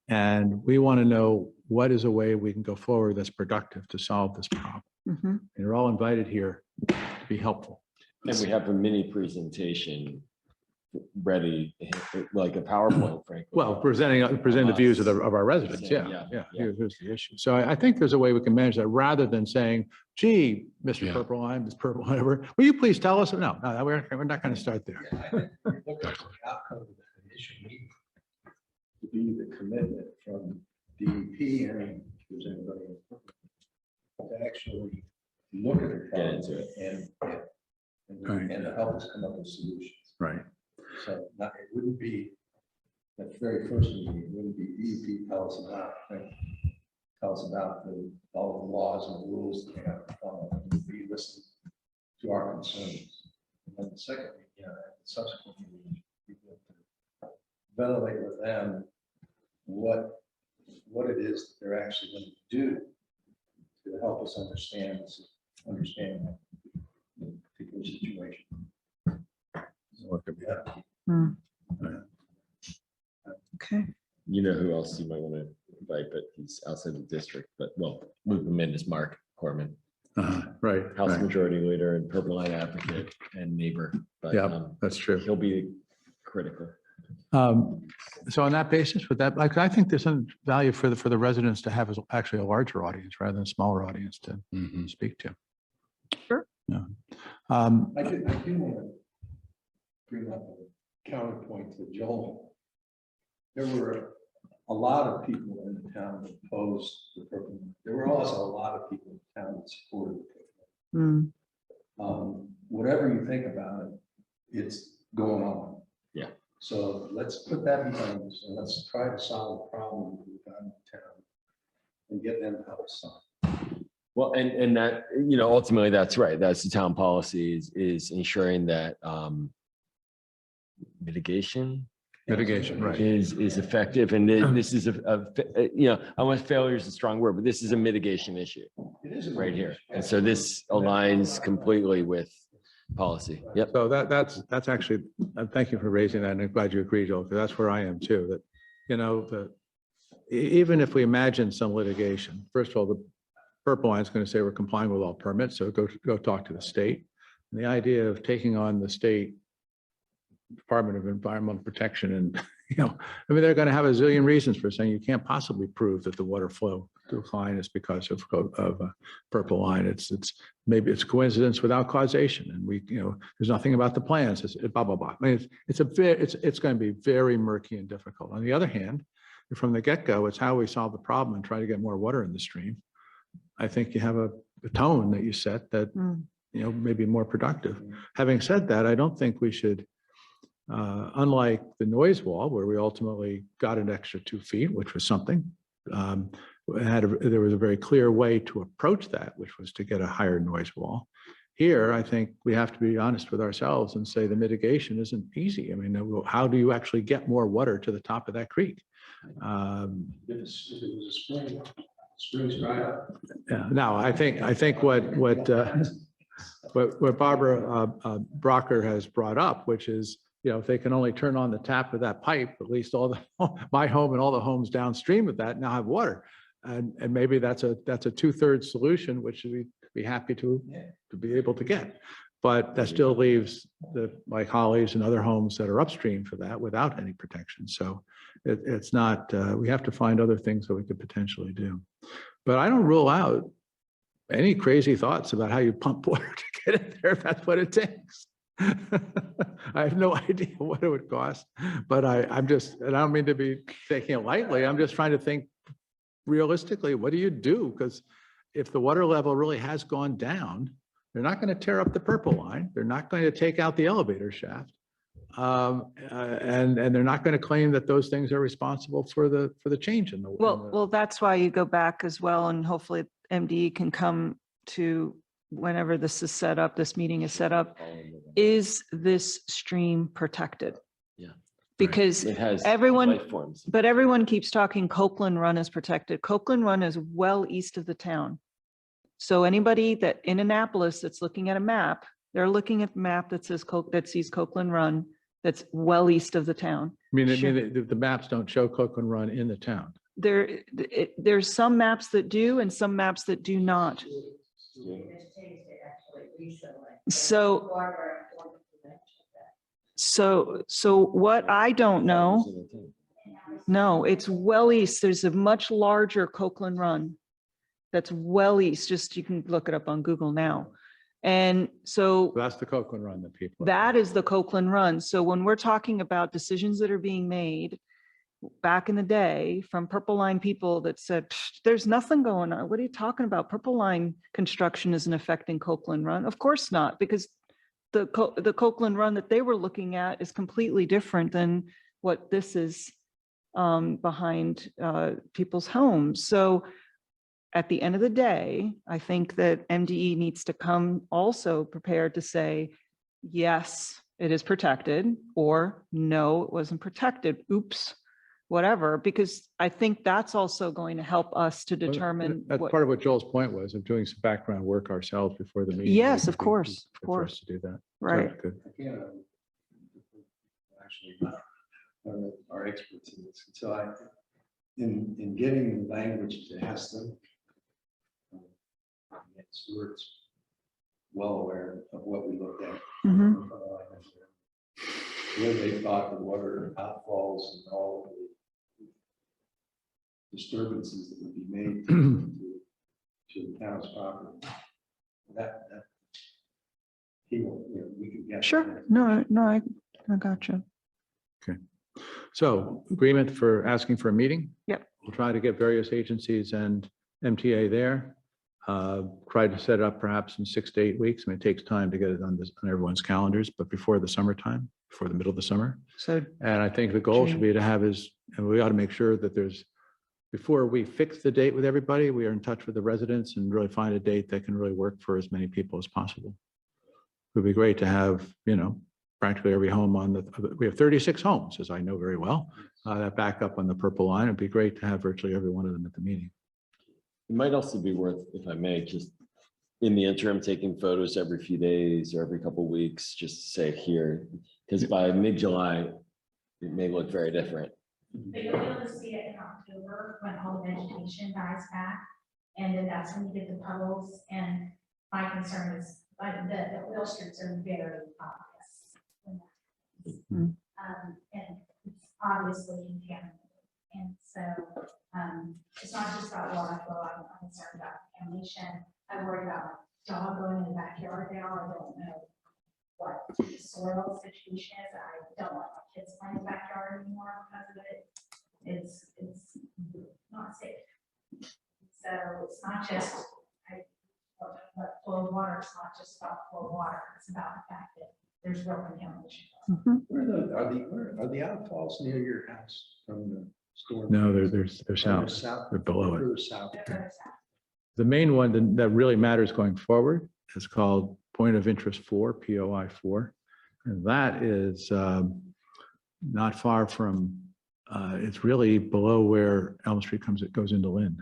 And we want to know what is a way we can go forward that's productive to solve this problem. Mhm. And you're all invited here to be helpful. And we have a mini presentation ready, like a PowerPoint, frankly. Well, present the views of our residents. Yeah, Yeah, yeah. Here's the issue. So I think there's a way we can manage that rather than saying, gee, Mr. Yeah. Purple, I'm Ms. Purple, whatever. Will you please tell us? No, we're not going to start there. Yeah, I think if you look at the outcome of the initial meeting to be the commitment from DEP and if there's anybody to actually look at the Get problem into it. Right. and to help us come up with solutions. Right. So it wouldn't be, that very first meeting, it wouldn't be DEP tell us about all the laws and the rules that they have to follow. It would be listening to our concerns. And then the second, subsequently, we will ventilate with them what it is that they're actually going to do to help us understand that particular situation. Okay. You know who else you might want to invite, but he's outside the district, but well, move him in as Mark Corman, Right. House right. Majority Leader and Purple Line Advocate and neighbor. But Yeah, that's true. he'll be critical. So on that basis, with that, I think there's some value for the residents to have actually a larger audience rather than a smaller audience to speak to. Sure. Yeah. I do want to bring up a counterpoint to Joel. There were a lot of people in the town that opposed the purple line. There were also a lot of people in the town that supported the purple line. Whatever you think about it, it's going on. Yeah. So let's put that behind us and let's try to solve the problem with the town and get them to help us solve. Well, and that, ultimately, that's right. That's the town policy is ensuring that mitigation Right. is effective. And this is I want failure is a strong word, but this is a mitigation issue It is a right here. And so this aligns completely with policy. Yep. So that's actually, thank you for raising that, and I'm glad you agreed, Joel, because that's where I am too, that, even if we imagine some litigation, first of all, the purple line is going to say we're complying with all permits, so go talk to the state. And the idea of taking on the state Department of Environmental Protection and, I mean, they're going to have a zillion reasons for saying you can't possibly prove that the water flow decline is because of purple line. It's maybe it's coincidence without causation, and there's nothing about the plans. It's blah blah blah. I mean, it's going to be very murky and difficult. On the other hand, from the get-go, it's how we solve the problem and try to get more water in the stream. I think you have a tone that you set that may be more productive. Having said that, I don't think we should. Unlike the noise wall, where we ultimately got an extra 2 feet, which was something, there was a very clear way to approach that, which was to get a higher noise wall. Here, I think we have to be honest with ourselves and say the mitigation isn't easy. I mean, how do you actually get more water to the top of that creek? If it was a spring, springs dry up. Yeah. Now, I think what Barbara Brocker has brought up, which is, if they can only turn on the tap of that pipe, at least my home and all the homes downstream of that now have water. And maybe that's a 2/3 solution, which we'd be happy to be able to get. But that still leaves like Holly's and other homes that are upstream for that without any protection. So it's not, we have to find other things that we could potentially do. But I don't rule out any crazy thoughts about how you pump water to get it there, if that's what it takes. I have no idea what it would cost, but I'm just, and I don't mean to be taking it lightly. I'm just trying to think realistically, what do you do? Because if the water level really has gone down, they're not going to tear up the purple line. They're not going to take out the elevator shaft. And they're not going to claim that those things are responsible for the change in the. Well, that's why you go back as well, and hopefully MDE can come to whenever this is set up, this meeting is set up. Is this stream protected? Yeah. Because It has everyone, life forms. but everyone keeps talking Copeland Run is protected. Copeland Run is well east of the town. So anybody that in Annapolis that's looking at a map, they're looking at the map that says that sees Copeland Run, that's well east of the town. The maps don't show Copeland Run in the town. There's some maps that do and some maps that do not. So what I don't know, no, it's well east. There's a much larger Copeland Run that's well east. Just you can look it up on Google now. And so That's the Copeland Run that people. that is the Copeland Run. So when we're talking about decisions that are being made back in the day from Purple Line people that said, there's nothing going on. What are you talking about? Purple Line construction isn't affecting Copeland Run. Of course not, because the Copeland Run that they were looking at is completely different than what this is behind people's homes. So at the end of the day, I think that MDE needs to come also prepared to say, yes, it is protected, or no, it wasn't protected. Oops. Whatever, because I think that's also going to help us to determine. That's part of what Joel's point was, of doing some background work ourselves before the meeting. Yes, of course, of For us course. to do that. Right. Good. Actually, our experts in this. So in getting the language to Heston, Stuart's well aware of what we looked at. Mhm. Where they thought the water outfalls and all of the disturbances that would be made to the town's property. That he will, we can get. Sure. No, I gotcha. Okay. So agreement for asking for a meeting? Yep. We'll try to get various agencies and MTA there. Try to set it up perhaps in 6 to 8 weeks. I mean, it takes time to get it on everyone's calendars, but before the summertime, before the middle of the summer. So And I think the goal should be to have and we ought to make sure that before we fix the date with everybody, we are in touch with the residents and really find a date that can really work for as many people as possible. It would be great to have, practically every home we have 36 homes, as I know very well, that back up on the purple line. It'd be great to have virtually every one of them at the meeting. It might also be worth, if I may, just in the interim, taking photos every few days or every couple of weeks, just to say here, because by mid-July, it may look very different. But you'll be able to see it in October when all the vegetation dies back. And then that's when you get the puddles. And my concern is the oil strips are very obvious. And obviously contaminated. And so it's not just about water flow. I'm concerned about contamination. I worry about my dog going in the backyard now. I don't know what the soil situation is. I don't want my kids playing in the backyard anymore because of it. It's not safe. So it's not just flow of water. It's not just about flow of water. It's about the fact that there's real contamination. Are the outfalls near your house from the storm? No, they're south. South. They're below it. Further south. The main one that really matters going forward is called Point of Interest 4, POI 4. And that is not far from, it's really below where Elm Street goes into Lynn.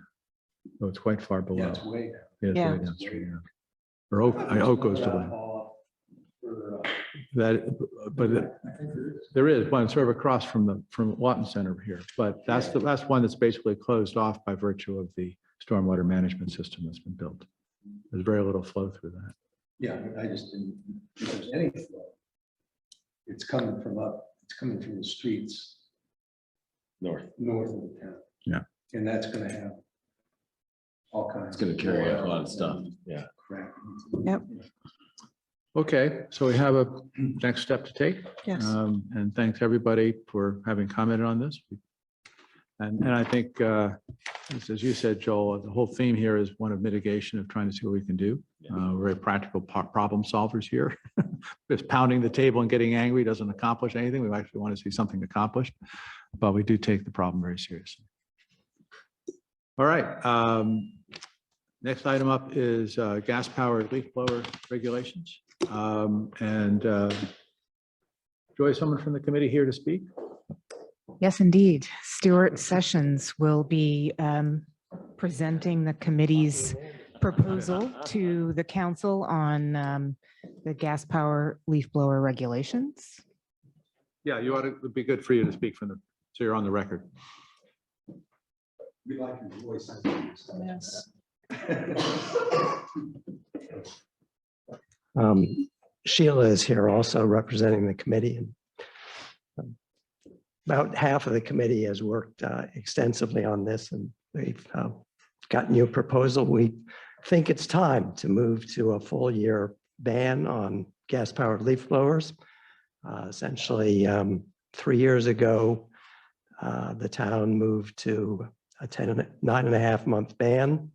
So it's quite far below. Yeah, it's way down. Yeah, it's Yeah. way downstream, yeah. Or Oak goes to Lynn. Further up. But there is one sort of across from Lawton Center here, but that's one that's basically closed off by virtue of the stormwater management system that's been built. There's very little flow through that. Yeah, but I just didn't, if there's any flow, it's coming from the streets North. north of the town. Yeah. And that's gonna have all kinds. It's gonna of carry a water lot of stuff. and Yeah. crap. Yep. Okay, so we have a next step to take. Yes. And thanks everybody for having commented on this. And I think, as you said, Joel, the whole theme here is one of mitigation, of trying to see what we can do. We're very practical problem solvers here. Just pounding the table and getting angry doesn't accomplish anything. We actually want to see something accomplished, but we do take the problem very seriously. All right. Next item up is gas-powered leaf blower regulations. Joy, someone from the committee here to speak? Yes, indeed. Stuart Sessions will be presenting the committee's proposal to the council on the gas power leaf blower regulations. Yeah, it'd be good for you to speak so you're on the record. We like your voice. Yes. Sheila is here also representing the committee, and about half of the committee has worked extensively on this, and we've gotten you a proposal. We think it's time to move to a full year ban on gas powered leaf blowers. Essentially, 3 years ago, the town moved to a 9.5 month ban.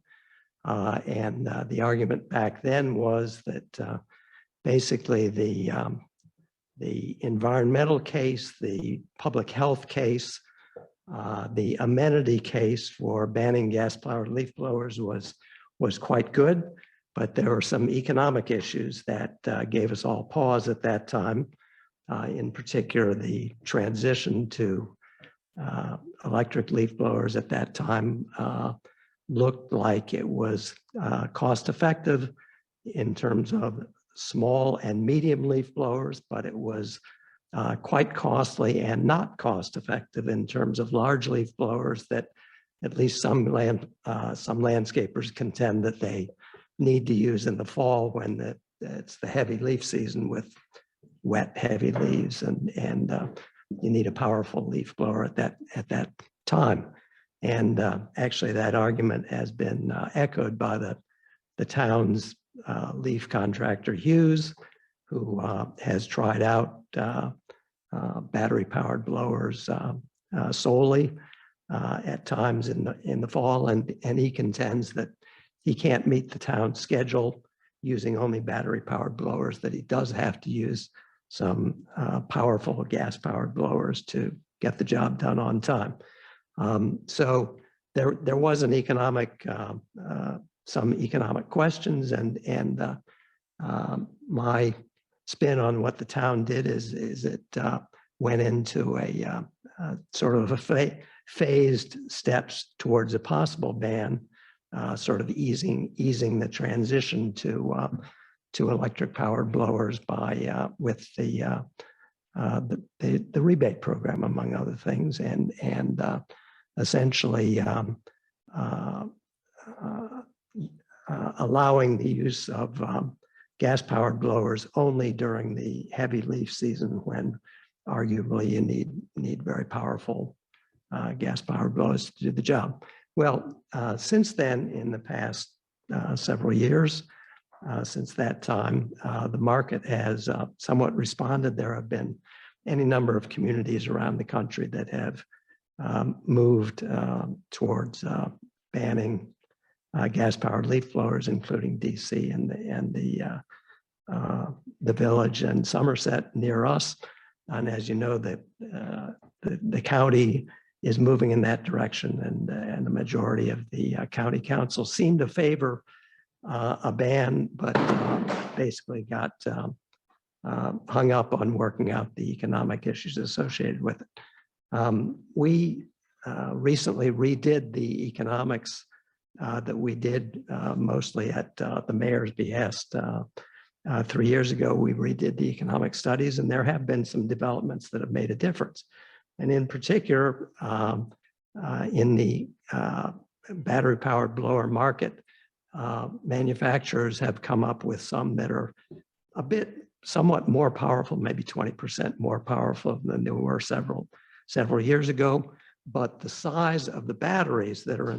And the argument back then was that basically the environmental case, the public health case, the amenity case for banning gas powered leaf blowers was quite good, but there were some economic issues that gave us all pause at that time. In particular, the transition to electric leaf blowers at that time looked like it was cost effective in terms of small and medium leaf blowers, but it was quite costly and not cost effective in terms of large leaf blowers that at least some landscapers contend that they need to use in the fall when it's the heavy leaf season with wet, heavy leaves, and you need a powerful leaf blower at that time. And actually, that argument has been echoed by the town's leaf contractor Hughes, who has tried out battery-powered blowers solely at times in the fall, and he contends that he can't meet the town's schedule using only battery-powered blowers, that he does have to use some powerful gas-powered blowers to get the job done on time. So there was an some economic questions, and my spin on what the town did is it went into a sort of a phased steps towards a possible ban, sort of easing the transition to electric powered blowers by with the rebate program, among other things, and essentially allowing the use of gas-powered blowers only during the heavy leaf season when arguably you need very powerful gas-powered blowers to do the job. Well, since then, in the past several years, since that time, the market has somewhat responded. There have been any number of communities around the country that have moved towards banning gas-powered leaf blowers, including DC and the Village and Somerset near us. And as you know, the county is moving in that direction, and the majority of the county council seem to favor a ban, but basically got hung up on working out the economic issues associated with it. We recently redid the economics that we did mostly at the mayor's behest. 3 years ago, we redid the economic studies, and there have been some developments that have made a difference. And in particular, in the battery-powered blower market, manufacturers have come up with some that are somewhat more powerful, maybe 20% more powerful than they were several years ago. But the size of the batteries that are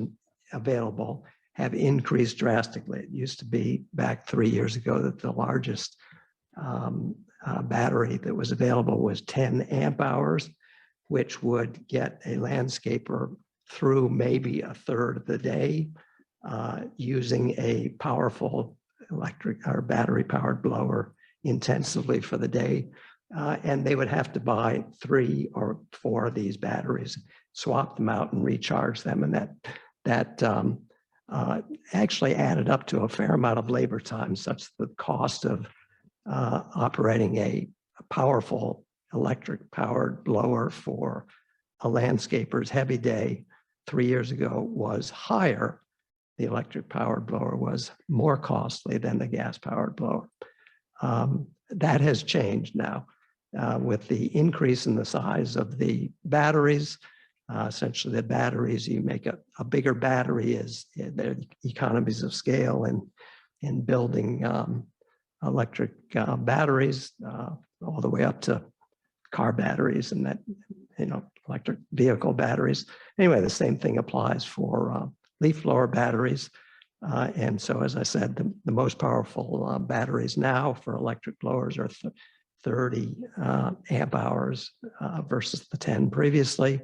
available have increased drastically. It used to be back 3 years ago that the largest battery that was available was 10 amp hours, which would get a landscaper through maybe a third of the day using a powerful electric or battery powered blower intensively for the day. And they would have to buy 3 or 4 of these batteries, swap them out and recharge them. And that actually added up to a fair amount of labor time, such that the cost of operating a powerful electric powered blower for a landscaper's heavy day 3 years ago was higher. The electric powered blower was more costly than the gas powered blower. That has changed now with the increase in the size of the batteries. Essentially, the batteries, you make a bigger battery, is there economies of scale in building electric batteries all the way up to car batteries and that, electric vehicle batteries. Anyway, the same thing applies for leaf blower batteries. And so, as I said, the most powerful batteries now for electric blowers are 30 amp hours versus the 10 previously.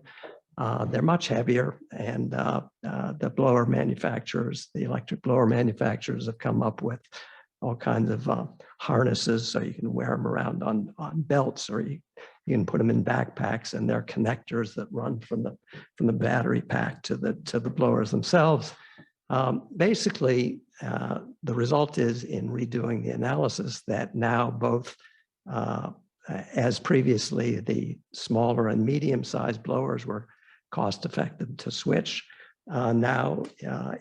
They're much heavier, and the blower manufacturers, the electric blower manufacturers, have come up with all kinds of harnesses so you can wear them around on belts, or you can put them in backpacks, and they're connectors that run from the battery pack to the blowers themselves. Basically, the result is, in redoing the analysis, that now both, as previously the smaller and medium-sized blowers were cost-effective to switch, now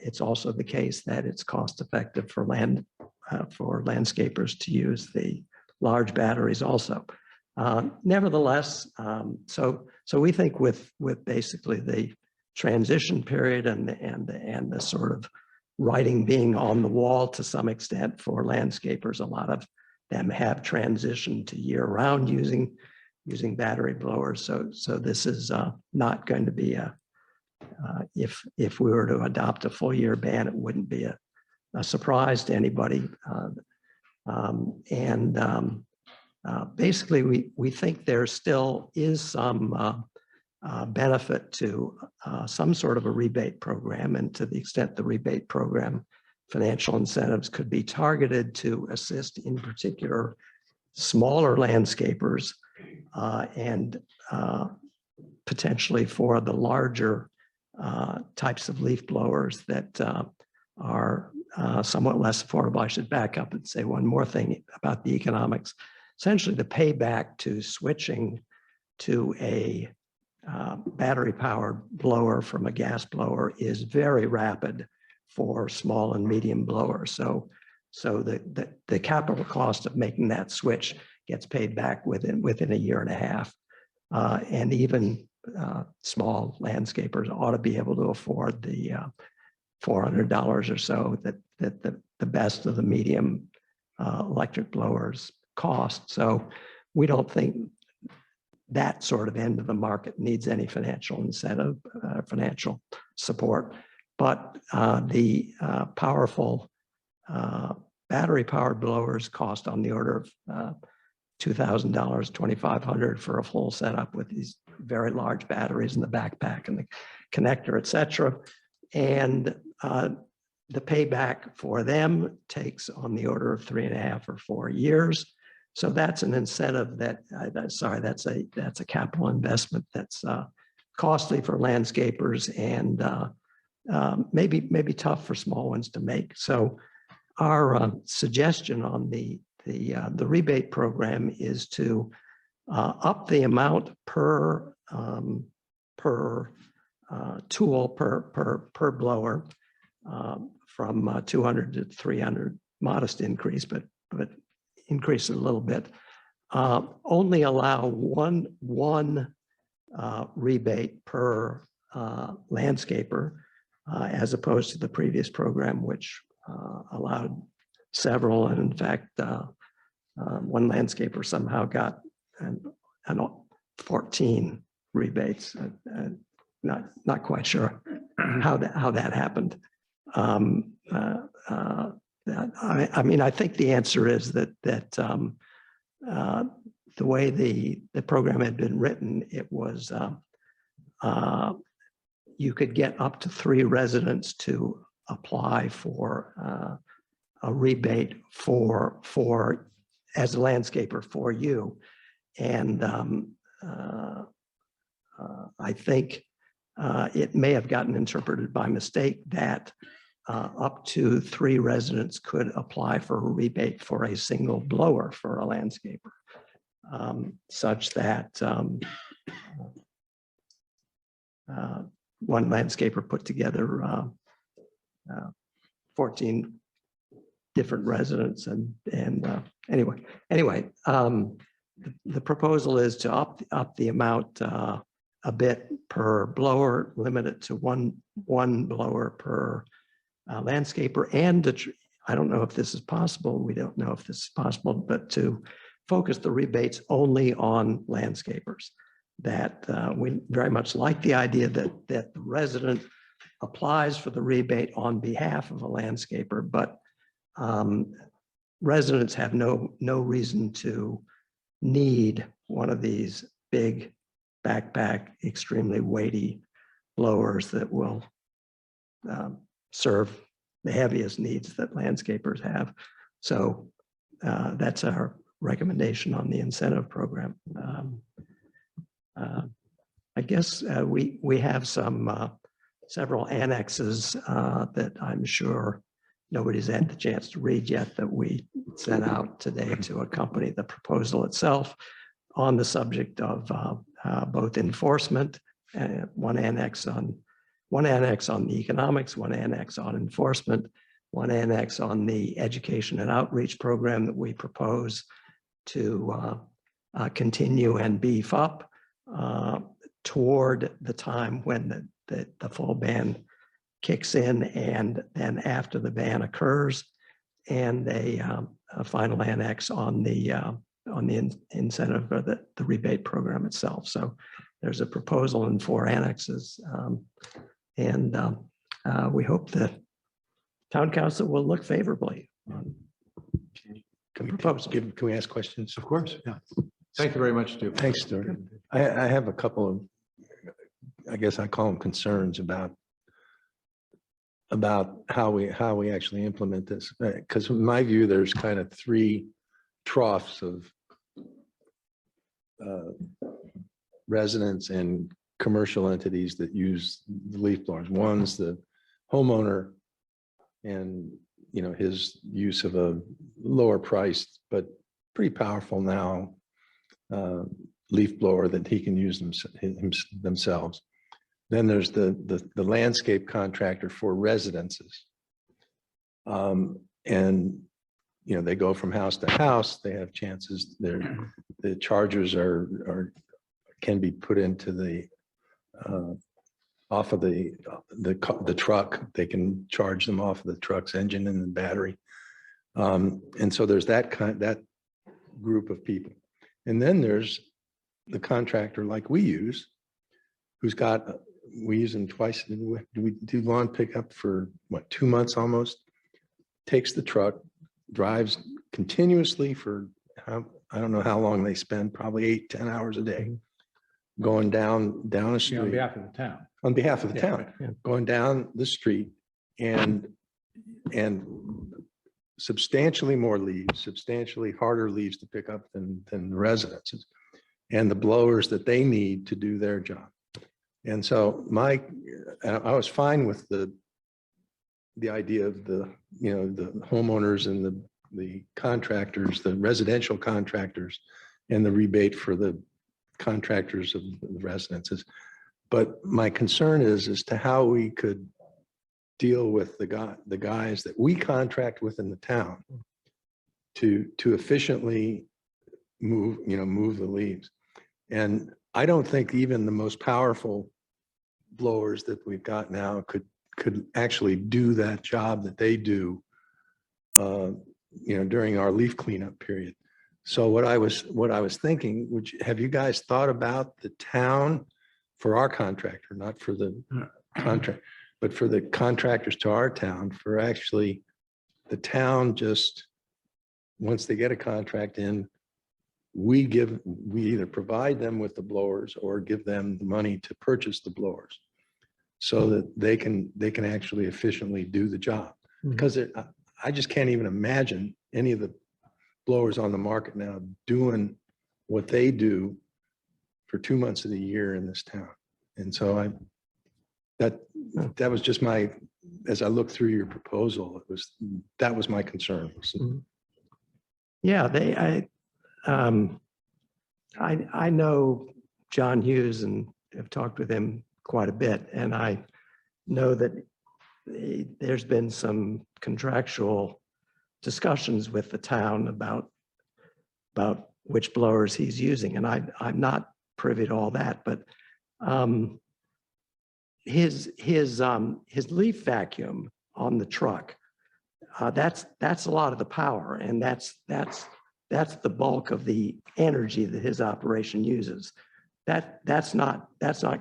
it's also the case that it's cost-effective for landscapers to use the large batteries also. Nevertheless, so we think with basically the transition period and the sort of writing being on the wall to some extent for landscapers, a lot of them have transitioned to year-round using battery blowers. So this is not going to be if we were to adopt a full year ban, it wouldn't be a surprise to anybody. Basically, we think there still is some benefit to some sort of a rebate program, and to the extent the rebate program financial incentives could be targeted to assist, in particular, smaller landscapers and potentially for the larger types of leaf blowers that are somewhat less affordable. I should back up and say one more thing about the economics. Essentially, the payback to switching to a battery-powered blower from a gas blower is very rapid for small and medium blowers. So the capital cost of making that switch gets paid back within a year and a half. And even small landscapers ought to be able to afford the $400 or so that the best of the medium electric blowers cost. So we don't think that sort of end of the market needs any financial incentive, financial support. But the powerful battery-powered blowers cost on the order of $2,000, $2,500 for a full setup with these very large batteries in the backpack and the connector, et cetera. And the payback for them takes on the order of 3.5 or 4 years. So that's an incentive that, that's a capital investment that's costly for landscapers and maybe tough for small ones to make. So our suggestion on the rebate program is to up the amount per tool per blower from 200 to 300, modest increase, but increase it a little bit. Only allow one rebate per landscaper, as opposed to the previous program, which allowed several. And in fact, one landscaper somehow got 14 rebates. Not quite sure how that happened. I mean, I think the answer is that the way the program had been written, it was you could get up to 3 residents to apply for a rebate for as a landscaper for you. And I think it may have gotten interpreted by mistake that up to 3 residents could apply for a rebate for a single blower for a landscaper, such that one landscaper put together 14 different residents. And anyway, the proposal is to up the amount a bit per blower, limit it to one blower per landscaper, and I don't know if this is possible. We don't know if this is possible, but to focus the rebates only on landscapers. That we very much like the idea that the resident applies for the rebate on behalf of a landscaper, but residents have no reason to need one of these big backpack, extremely weighty blowers that will serve the heaviest needs that landscapers have. So that's our recommendation on the incentive program. I guess we have several annexes that I'm sure nobody's had the chance to read yet, that we sent out today to accompany the proposal itself on the subject of both enforcement, one annex on the economics, one annex on enforcement, one annex on the education and outreach program that we propose to continue and beef up toward the time when the full ban kicks in, and then after the ban occurs, and a final annex on the incentive or the rebate program itself. So there's a proposal in 4 annexes, and we hope the town council will look favorably on the proposal. Can we ask questions? Of course, yeah. Thank you very much, Stu. Thanks, Stuart. I have a couple of, I guess I call them concerns about how we actually implement this. Because in my view, there's kind of 3 troughs of residents and commercial entities that use the leaf blowers. One's the homeowner and his use of a lower priced but pretty powerful now leaf blower that he can use themselves. Then there's the landscape contractor for residences, and they go from house to house. They have chances. The chargers can be put into the off of the truck. They can charge them off of the truck's engine and the battery, and so there's that group of people. And then there's the contractor like we use, who's got, we use them twice. We do lawn pickup for what, 2 months almost? Takes the truck, drives continuously for, I don't know how long they spend, probably 8-10 hours a day, going down a On street. behalf of the town. On behalf of the Yeah, town, going down the street and substantially more leaves, substantially harder leaves to pick up than the residences and the blowers that they need to do their job. And so I was fine with the idea of the homeowners and the contractors, the residential contractors, and the rebate for the contractors of the residences. But my concern is as to how we could deal with the guys that we contract with in the town to efficiently move the leaves. And I don't think even the most powerful blowers that we've got now could actually do that job that they do, during our leaf cleanup period. So what I was thinking, have you guys thought about the town for our contractor, not for the contract, but for the contractors to our town, for actually the town just, once they get a contract in, we either provide them with the blowers or give them the money to purchase the blowers so that they can actually efficiently do the job. Because I just can't even imagine any of the blowers on the market now doing what they do for 2 months of the year in this town. And so that was just as I looked through your proposal, that was my concern. Yeah, I know John Hughes and have talked with him quite a bit, and I know that there's been some contractual discussions with the town about which blowers he's using, and I'm not privy to all that, but his leaf vacuum on the truck, that's a lot of the power, and that's the bulk of the energy that his operation uses. That's not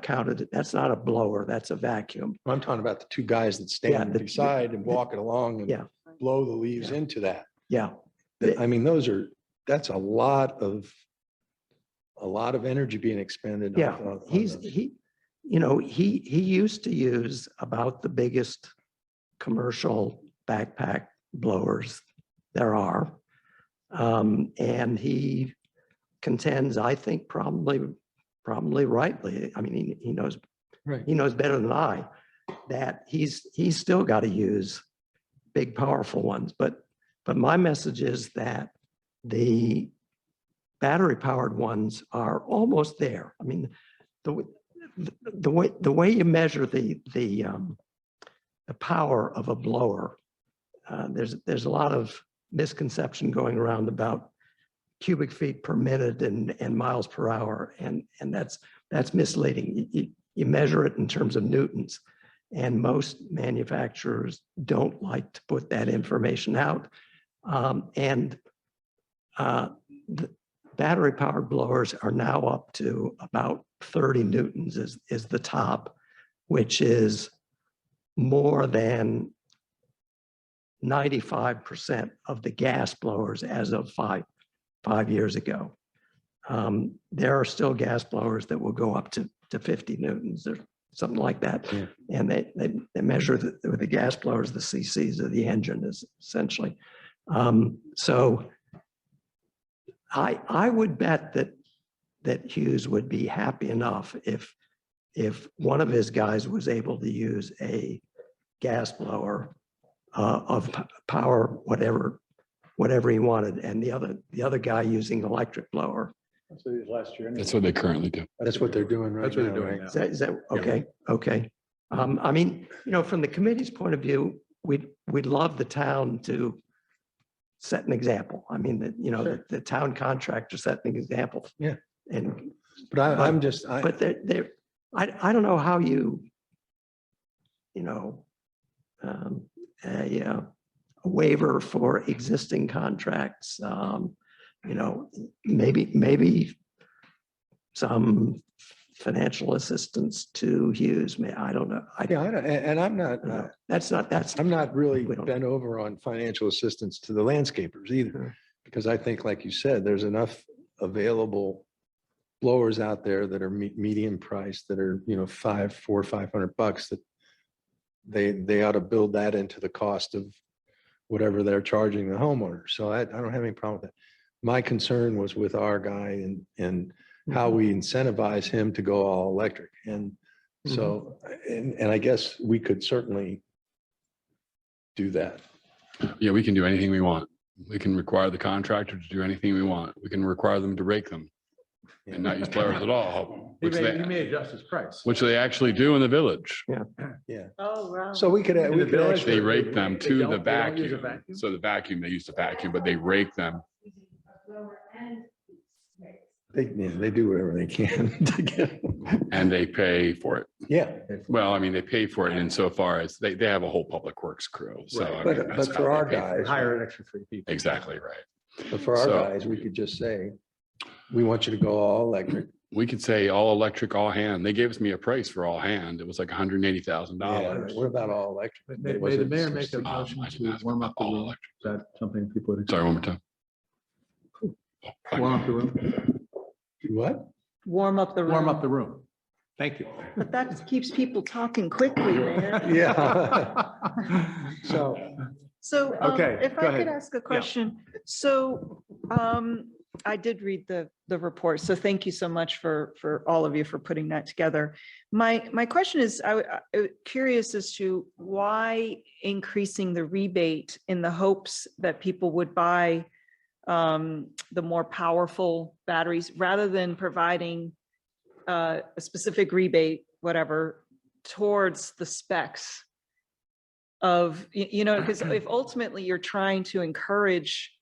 counted. That's not a blower. That's a vacuum. I'm talking about the two guys that stand beside and walk it along and blow the leaves into that. Yeah. I mean, that's a lot of energy being expended. Yeah, he used to use about the biggest commercial backpack blowers there are. And he contends, I think probably rightly, I mean, he knows, Right. he knows better than I, that he's still got to use big, powerful ones. But my message is that the battery powered ones are almost there. I mean, the way you measure the power of a blower, there's a lot of misconception going around about cubic feet per minute and miles per hour, and that's misleading. You measure it in terms of newtons, and most manufacturers don't like to put that information out. The battery powered blowers are now up to about 30 newtons is the top, which is more than 95% of the gas blowers as of five years ago. There are still gas blowers that will go up to 50 newtons or something like that. Yeah. And they measure with the gas blowers, the CCs of the engine is essentially. So I would bet that Hughes would be happy enough if one of his guys was able to use a gas blower of power, whatever he wanted, and the other guy using electric blower. That's what he did last year. That's what they currently do. That's what they're doing right now. That's what they're doing right? now. Is that okay? Okay. I mean, from the committee's point of view, we'd love the town to set an example. I mean, the town contractor set an example. Yeah. And But I'm just, but I don't know how a waiver for existing contracts, maybe some financial assistance to Hughes. I don't know. Yeah, I don't, and I'm not, I'm not really We don't- bent over on financial assistance to the landscapers either. Because I think, like you said, there's enough available blowers out there that are medium priced that are, you know, $400 or $500 that they ought to build that into the cost of whatever they're charging the homeowner. So I don't have any problem with that. My concern was with our guy and how we incentivize him to go all electric. And so, and I guess we could certainly do that. Yeah, we can do anything we want. We can require the contractor to do anything we want. We can require them to rake them and not use blowers at all, He which may adjust his price. they actually do in the village. Yeah. Oh, wow. So we could In the actually. village, They rake them They to the don't- they don't use a vacuum. vacuum? So the vacuum, they use the vacuum, but they rake them. They do whatever they can to get. And they pay for it. Yeah, Well, I mean, they pay for it insofar as they have a whole public works crew. So, I But- mean, but that's for how our they pay for it. guys- Hire an extra 3 people. Exactly right. but for our So- guys, we could just say, we want you to go all electric. We could say all electric, all hand. They gave me a price for all hand. It was like $180,000. What about all electric? May Was the it mayor make a 60? motion I didn't to ask warm about up the all room? electric. Is that something people would? Sorry, one more time. Warm up the room. What? Warm up the room. Warm up the room. Thank you. But that keeps people talking quickly, man. Yeah. So, So Okay, if go I ahead. could ask a question. So I did read the report, so thank you so much for all of you for putting that together. My question is, I'm curious as to why increasing the rebate in the hopes that people would buy the more powerful batteries rather than providing a specific rebate, whatever, towards the specs of, you know, because if ultimately you're trying to encourage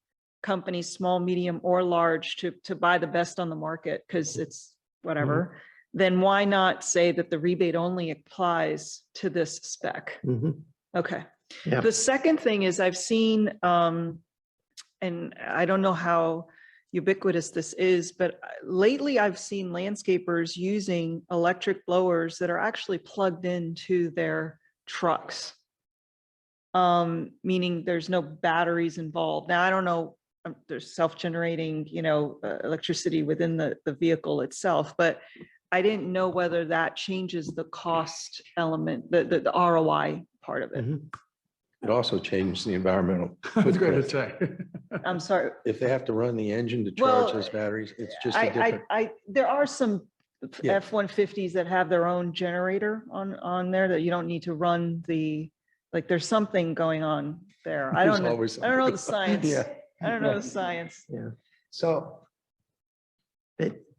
companies, small, medium, or large, to buy the best on the market because it's whatever, then why not say that the rebate only applies to this spec? Okay. Yeah. The second thing is I've seen, and I don't know how ubiquitous this is, but lately I've seen landscapers using electric blowers that are actually plugged into their trucks. Meaning there's no batteries involved. Now, I don't know, there's self-generating, you know, electricity within the vehicle itself, but I didn't know whether that changes the cost element, the ROI part of it. it also changed the environmental. I was going to footprint. say. I'm sorry. If they have to run the engine to Well, charge those batteries, it's just a different. There are some Yeah. F-150s that have their own generator on there that you don't need to run like there's something going on there. I There's don't know. always I don't know the something. science. Yeah. I don't know the science. So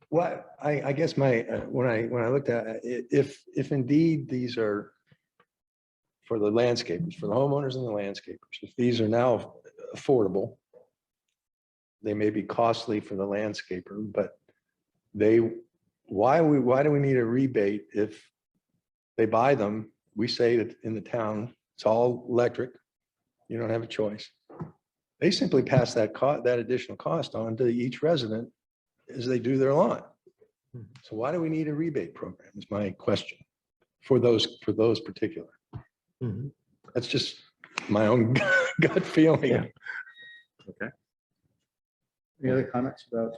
what I guess when I looked at it, if indeed these are for the landscapers, for the homeowners and the landscapers, if these are now affordable, they may be costly for the landscaper, but why do we need a rebate if they buy them? We say that in the town, it's all electric. You don't have a choice. They simply pass that additional cost on to each resident as they do their lawn. So why do we need a rebate program is my question for those particular. That's just my own gut feeling. Yeah. Okay. Any other comments about?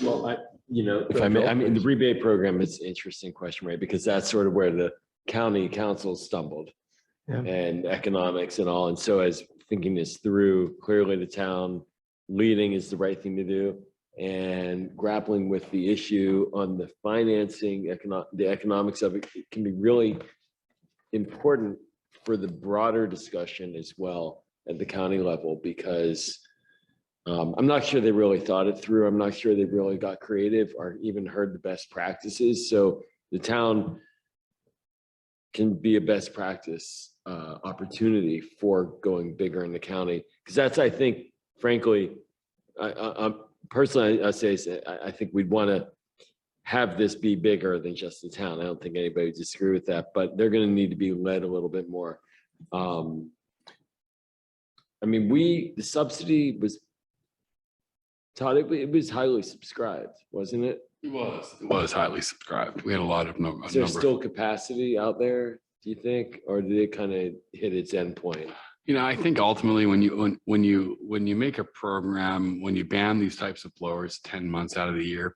Well, if I may, I mean, the rebate program is an interesting question, right? Because that's sort of where the county council stumbled. Yeah. And economics and all. And so as thinking this through, clearly the town leading is the right thing to do. And grappling with the issue on the financing, the economics of it can be really important for the broader discussion as well at the county level, because I'm not sure they really thought it through. I'm not sure they really got creative or even heard the best practices. So the town can be a best practice opportunity for going bigger in the county. Because that's, I think, frankly, personally, I think we'd want to have this be bigger than just the town. I don't think anybody would disagree with that, but they're going to need to be led a little bit more. I mean, the subsidy was Todd, it was highly subscribed, wasn't it? It was highly subscribed. We had a lot of Is there still capacity out there, do you think, or did it kind of hit its end point? You know, I think ultimately when you make a program, when you ban these types of blowers 10 months out of the year,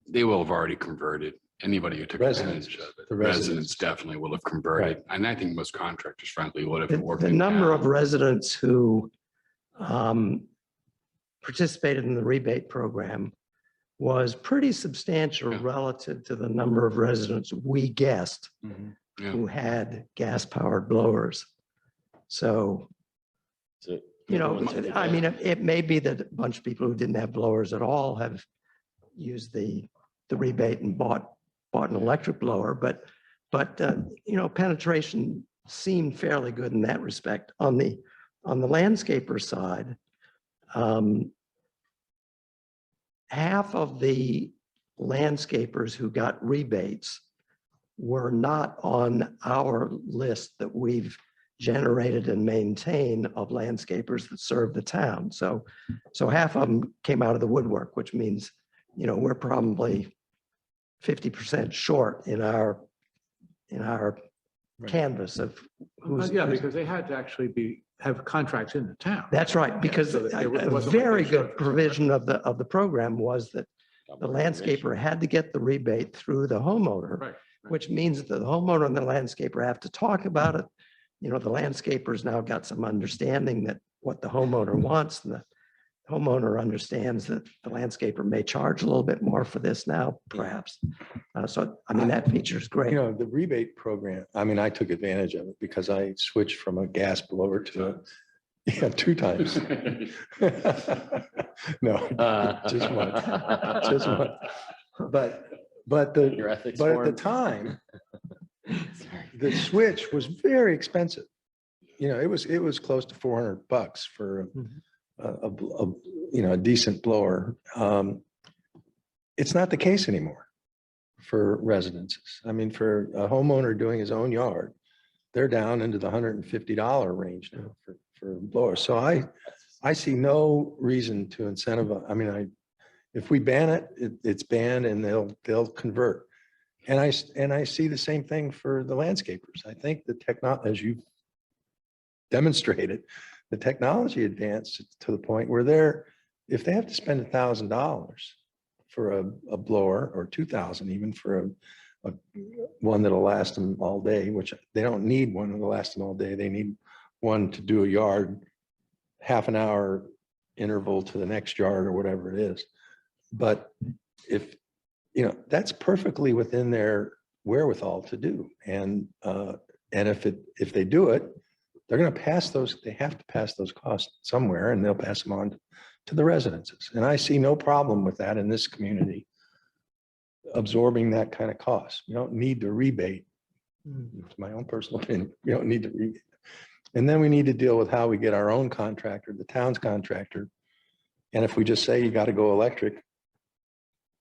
they will have already converted. Anybody who took advantage of it, The residents definitely will have converted. And I think most contractors frankly would have worked. The number of residents who participated in the rebate program was pretty substantial Yeah. relative to the number of residents we guessed Yeah. who had gas-powered blowers. So, So you know, everyone's in I it. mean, it may be that a bunch of people who didn't have blowers at all have used the rebate and bought an electric blower, but you know, penetration seemed fairly good in that respect. On the landscaper side, half of the landscapers who got rebates were not on our list that we've generated and maintained of landscapers that serve the town. So half of them came out of the woodwork, which means, you know, we're probably 50% short in our canvas of who's. Yeah, because they had to actually have contracts in the town. That's right, because so that a it wasn't like very they showed good for provision of the program was that the landscaper had to get the rebate through the homeowner, Right. which means that the homeowner and the landscaper have to talk about it. You know, the landscaper's now got some understanding that what the homeowner wants, and the homeowner understands that the landscaper may charge a little bit more for this now, perhaps. So, I mean, that feature is great. You know, the rebate program, I mean, I took advantage of it because I switched from a gas blower to a, yeah, 2 times. No, just one, just one. But Your ethics at the forum? time, the switch was very expensive. You know, it was close to $400 for a decent blower. It's not the case anymore for residences. I mean, for a homeowner doing his own yard, they're down into the $150 range now for blowers. So I see no reason to incentivize. I mean, if we ban it, it's banned and they'll convert. And I see the same thing for the landscapers. I think the technology, as you've demonstrated, the technology advanced to the point where if they have to spend $1,000 for a blower, or $2,000 even for a one that'll last them all day, which they don't need one that'll last them all day. They need one to do a yard, half an hour interval to the next yard or whatever it is. But if, you know, that's perfectly within their wherewithal to do. And if they do it, they're going to pass those, they have to pass those costs somewhere, and they'll pass them on to the residences. And I see no problem with that in this community, absorbing that kind of cost. You don't need to rebate. It's my own personal opinion. You don't need to rebate. And then we need to deal with how we get our own contractor, the town's contractor. And if we just say you got to go electric,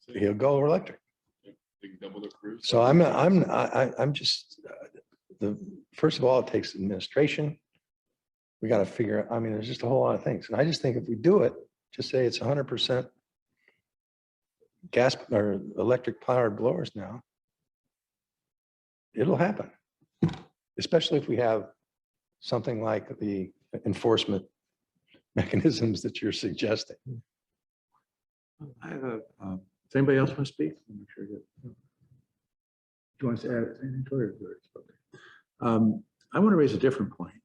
he'll go electric. So I'm just, first of all, it takes administration. We got to figure out, I mean, there's just a whole lot of things. And I just think if we do it, just say it's 100% gas or electric powered blowers now, it'll happen. Especially if we have something like the enforcement mechanisms that you're suggesting. I have does anybody else want to speak? I'm not sure. Do you want to add anything to it? I want to raise a different point.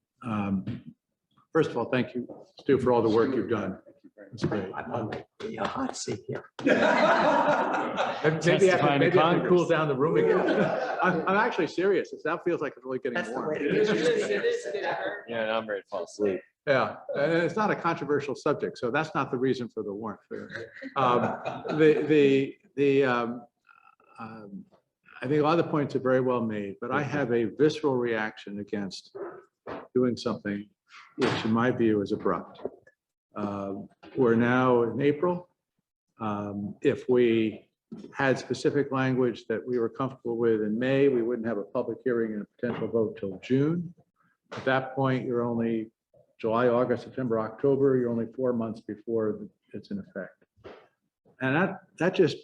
First of all, thank you, Stu, for all the work you've done. It's great. I'm on the hot seat here. Maybe I can cool down the room again. I'm actually serious. It now feels like it's really getting That's the warm. way to get you. Yeah, I'm ready to fall asleep. Yeah, and it's not a controversial subject, so that's not the reason for the warmth. I think a lot of the points are very well made, but I have a visceral reaction against doing something which in my view is abrupt. We're now in April. If we had specific language that we were comfortable with in May, we wouldn't have a public hearing and a potential vote till June. At that point, you're only July, August, September, October, you're only 4 months before it's in effect. that just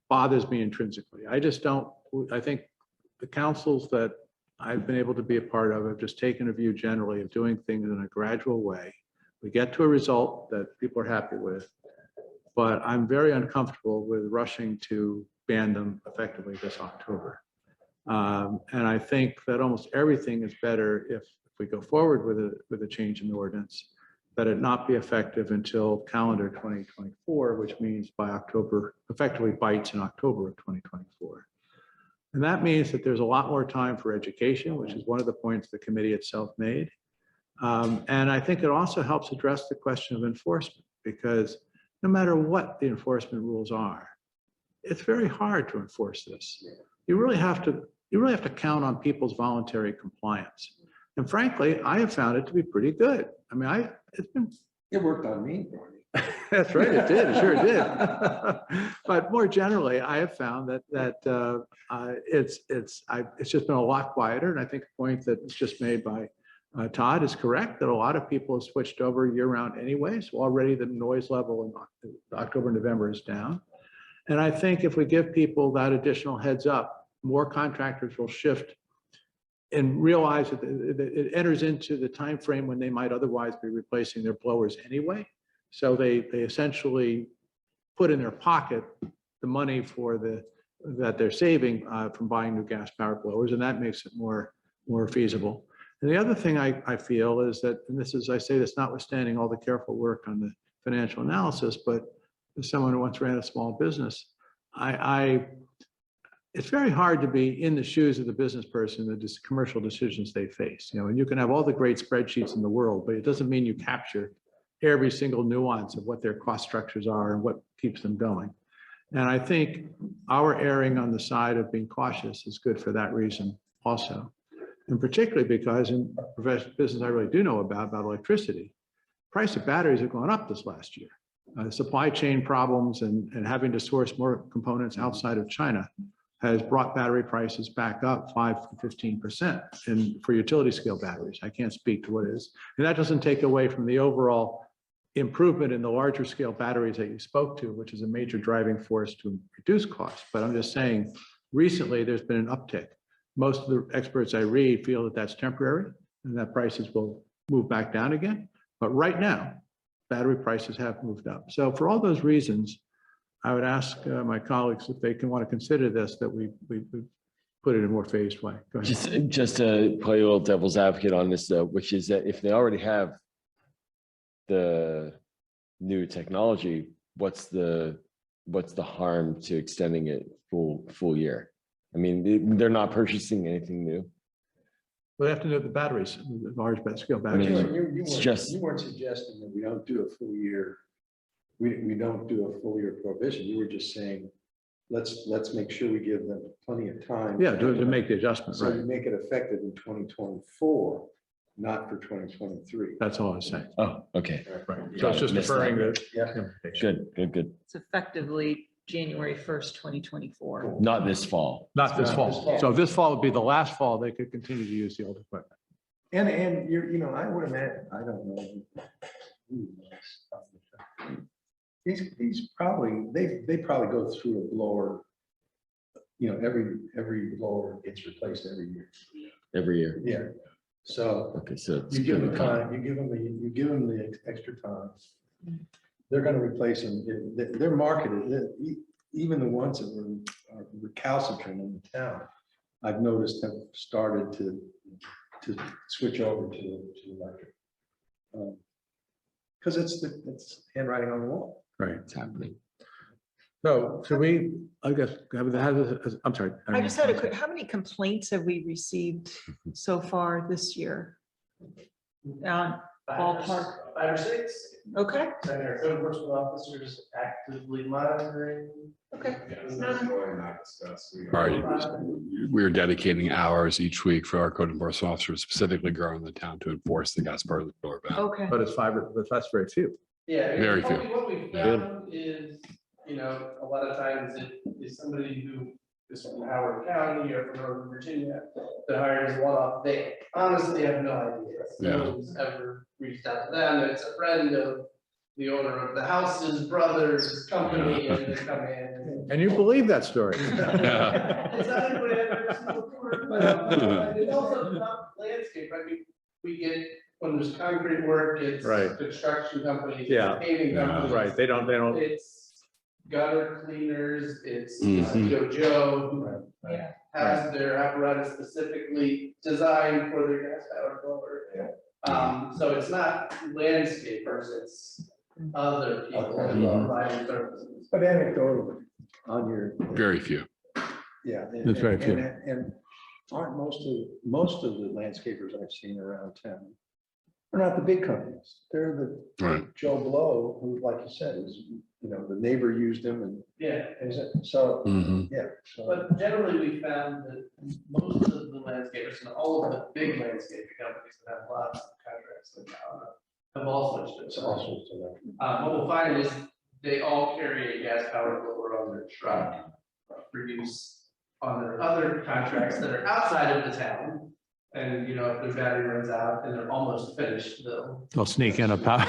bothers me intrinsically. I just don't, I think the councils that I've been able to be a part of have just taken a view generally of doing things in a gradual way. We get to a result that people are happy with, but I'm very uncomfortable with rushing to ban them effectively this October. And I think that almost everything is better if we go forward with a change in the ordinance, that it not be effective until calendar 2024, which means by October, effectively bites in October of 2024. And that means that there's a lot more time for education, which is one of the points the committee itself made. And I think it also helps address the question of enforcement, because no matter what the enforcement rules are, it's very hard to enforce this. You really have to count on people's voluntary compliance. And frankly, I have found it to be pretty good. I mean, It worked on me, Barney. that's right, it did, it sure did. But more generally, I have found that it's just been a lot quieter. And I think the point that was just made by Todd is correct, that a lot of people have switched over year round anyway. So already the noise level in October, November is down. And I think if we give people that additional heads up, more contractors will shift and realize that it enters into the time frame when they might otherwise be replacing their blowers anyway. So they essentially put in their pocket the money that they're saving from buying new gas powered blowers, and that makes it more feasible. And the other thing I feel is that, and this is, I say this notwithstanding all the careful work on the financial analysis, but as someone who once ran a small business, it's very hard to be in the shoes of the business person, the commercial decisions they face. You know, and you can have all the great spreadsheets in the world, but it doesn't mean you capture every single nuance of what their cost structures are and what keeps them going. And I think our erring on the side of being cautious is good for that reason also. And particularly because in professional business I really do know about electricity, price of batteries have gone up this last year. Supply chain problems and having to source more components outside of China has brought battery prices back up 5 to 15%. And for utility scale batteries, I can't speak to what it is. And that doesn't take away from the overall improvement in the larger scale batteries that you spoke to, which is a major driving force to reduce costs. But I'm just saying, recently there's been an uptick. Most of the experts I read feel that that's temporary and that prices will move back down again. But right now, battery prices have moved up. So for all those reasons, I would ask my colleagues if they can want to consider this, that we put it in a more phased way. Go ahead. Just to play a little devil's advocate on this, though, which is that if they already have the new technology, what's the harm to extending it full year? I mean, they're not purchasing anything new. Well, they have to know the batteries, the large scale I mean, batteries. You weren't suggesting that we don't do a full year. We don't do a full year prohibition. You were just saying, let's make sure we give them plenty of time. Yeah, to make the adjustment, So right? you make it effective in 2024, not for 2023. That's all I was saying. Oh, okay. Right. So it's just Missed deferring that. the Yeah. implementation. Good. It's effectively January 1st, 2024. Not this fall. Not this fall. So if this fall would be the last fall, they could continue to use the old equipment. And I would imagine, I don't know. These probably, they probably go through a blower. Every blower gets replaced every year. Every year. Yeah. So Okay, so it's you give them pretty time, you give them the extra time. They're going to replace them. They're marketed, even the ones that are recalcitrant in the town, I've noticed have started to switch over to electric. Because it's handwriting on the wall. Right. It's happening. So should we, I guess, I'm sorry. I just had a quick, how many complaints have we received so far this year? Ballpark. 5 or 6. Okay. And our code enforcement officers actively monitoring. Okay. We're dedicating hours each week for our code enforcement officers, specifically growing the town to enforce the gas powered blower ban. Okay. But it's 5, but that's very few. Yeah. Very few. What we found is, a lot of times it is somebody who is from Howard County or from Northern Virginia that hires one off. They honestly have no idea. Yeah. No one's ever reached out to them. It's a friend of the owner of the house's brother's company and they come in. And you believe that story? It's not anybody I've ever seen before. It's also not landscape. I mean, we get, when there's concrete work, it's Right. construction companies, Yeah. it's paving Yeah. companies. Right, they don't, It's gutter cleaners, it's Mhm. Joe who has their apparatus specifically designed for their gas powered blower. So it's not landscapers, it's other people that are providing services. But anecdotally, on your, Very few. yeah. That's very few. And aren't most of the landscapers I've seen around town are not the big companies. They're the Right. Joe Blow, who, like you said, is, the neighbor used him and Yeah, so, Mhm. yeah. So but generally we found that most of the landscapers and all of the big landscaping companies that have lots of contracts in town have all switched to it's it. also to that. What we'll find is they all carry a gas powered blower on their truck for use on their other contracts that are outside of the town. And, if their battery runs out and they're almost finished, they'll sneak in a power.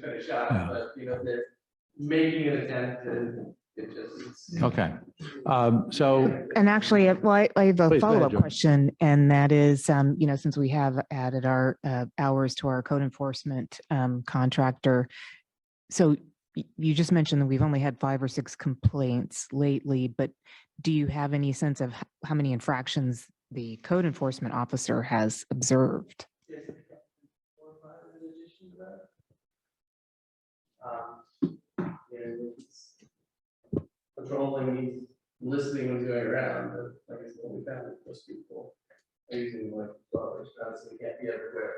finish up, but, they're making an attempt and it just. Okay, so, And actually, well, I have Please, go a ahead, follow-up Jo. question, and that is, since we have added our hours to our code enforcement contractor. So you just mentioned that we've only had 5 or 6 complaints lately, but do you have any sense of how many infractions the code enforcement officer has observed? Yes, 4 or 5 in addition to that. It's patrolling, listening and going around, but like I said, we found that most people are using like blowers, so they can't be everywhere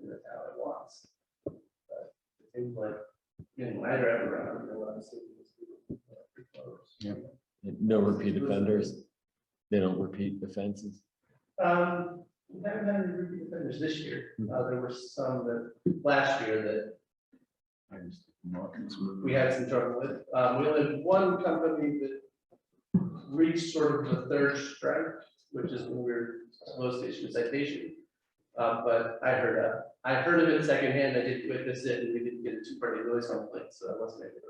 in the town at once. But it seems like, my drive around, what I'm seeing is people with blowers. Yeah. No repeat offenders. They don't repeat offenses. We haven't had any repeat offenders this year. There were some that last year that we had some trouble with. We only had one company that reached sort of the 3rd strike, which is when we were supposed to issue a citation. But I heard of it secondhand. I didn't witness it, and we didn't get a 2-party noise complaint, so I wasn't able to.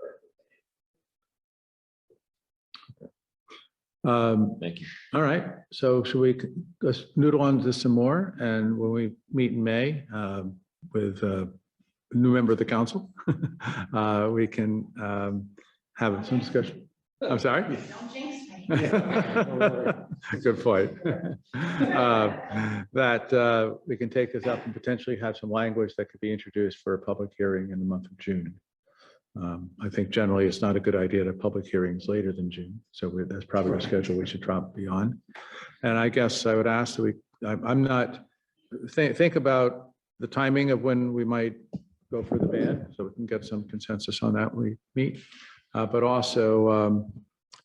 Thank you. all right, so should we let's noodle on to some more, and when we meet in May with a new member of the council, we can have some discussion. I'm sorry? Don't jinx me. Good point. That we can take this up and potentially have some language that could be introduced for a public hearing in the month of June. I think generally it's not a good idea to have public hearings later than June. So that's probably a schedule we should drop beyond. And I guess I would ask that I'm not, think about the timing of when we might go for the ban, so we can get some consensus on that when we meet. But also,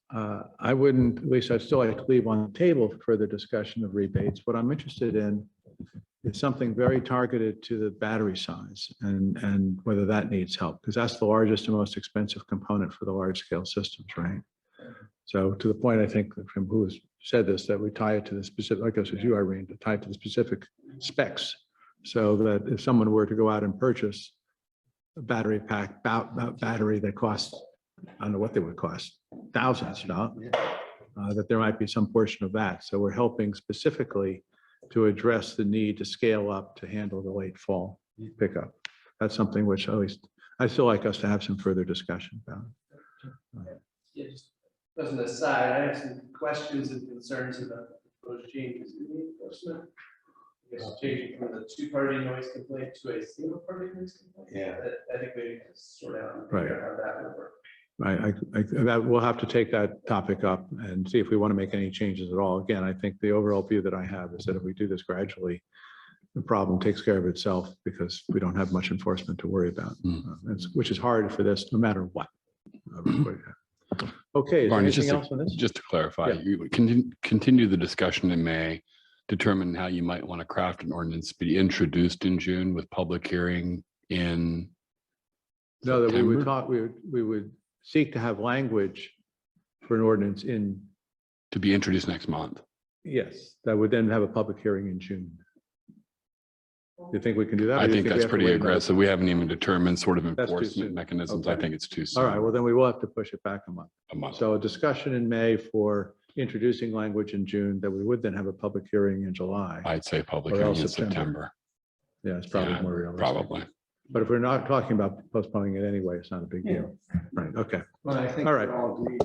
I wouldn't, at least I'd still like to leave on the table further discussion of rebates. What I'm interested in is something very targeted to the battery size and whether that needs help, because that's the largest and most expensive component for the large scale systems, right? So to the point, I think from who has said this, that we tie it to the specific, I guess it's you, Irene, to tie it to the specific specs, so that if someone were to go out and purchase a battery pack, battery that costs, I don't know what they would cost, thousands, that there might be some portion of that. So we're helping specifically to address the need to scale up to handle the late fall pickup. That's something which at least I still like us to have some further discussion about. Yeah, just as an aside, I have some questions and concerns about the proposed changes in the enforcement. I guess changing from the 2-party noise complaint to a 1-party noise complaint. Yeah. I think we need to sort out and figure out how that would work. That we'll have to take that topic up and see if we want to make any changes at all. Again, I think the overall view that I have is that if we do this gradually, the problem takes care of itself because we don't have much enforcement to worry about, which is hard for this no matter what. Okay, is there Barney, just anything else on this? just to clarify, Yeah. you would continue the discussion in May, determine how you might want to craft an ordinance to be introduced in June with public hearing in No, that we would September? talk, we would seek to have language for an ordinance in, To be introduced next month. yes, that would then have a public hearing in June. You think we can do that? or I do you think we that's have to pretty wait another- aggressive. We haven't even determined sort of too enforcement soon. mechanisms. I Okay. think it's too soon. All right, well, then we will have to push it back a month. A month. So a discussion in May for introducing language in June that we would then have a public hearing in July. I'd say public Or hearing else in September. September. Yeah, it's probably Yeah, more realistic. Probably. But if we're not talking about postponing it anyway, it's not a big deal. Right, okay. Well, I think All right. we all agree.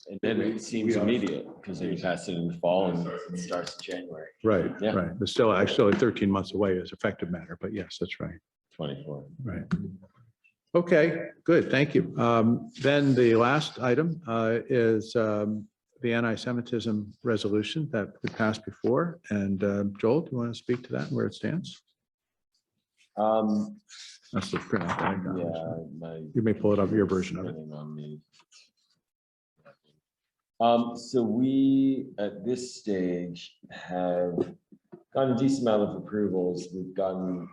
And then it seems immediate because then you pass it in the fall and it starts in January Right, Yeah. right. But still, actually 13 months away is effective matter, but yes, that's right. 24. Right. Okay, good, thank you. Then the last item is the anti-Semitism resolution that we passed before. And Joel, do you want to speak to that and where it stands? That's the print out that I got. Yeah, my You may pull it up, your version of it. running on me. So we, at this stage, have gotten a decent amount of approvals. We've gotten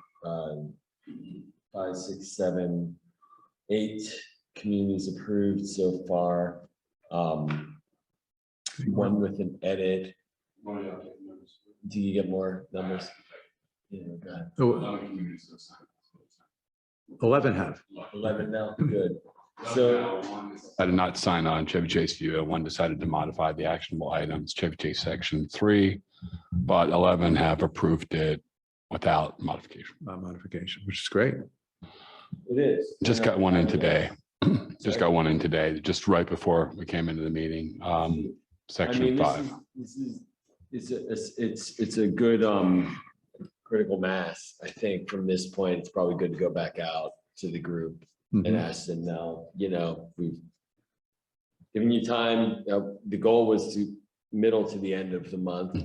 5, 6, 7, 8 communities approved so far. One with an edit. Do you get more numbers? Yeah, go ahead. Oh, 11 have. 11 now, good. So, I did not sign on Chevy Chase View. One decided to modify the actionable items, Chevy Chase Section 3, but 11 have approved it without modification. Modification, which is great. it is. Just got one in today. Just got one in today, just right before we came into the meeting. Section 5. It's a good critical mass. I think from this point, it's probably good to go back out to the group and Mhm. ask them now, we've given you time. The goal was to middle to the end of the month.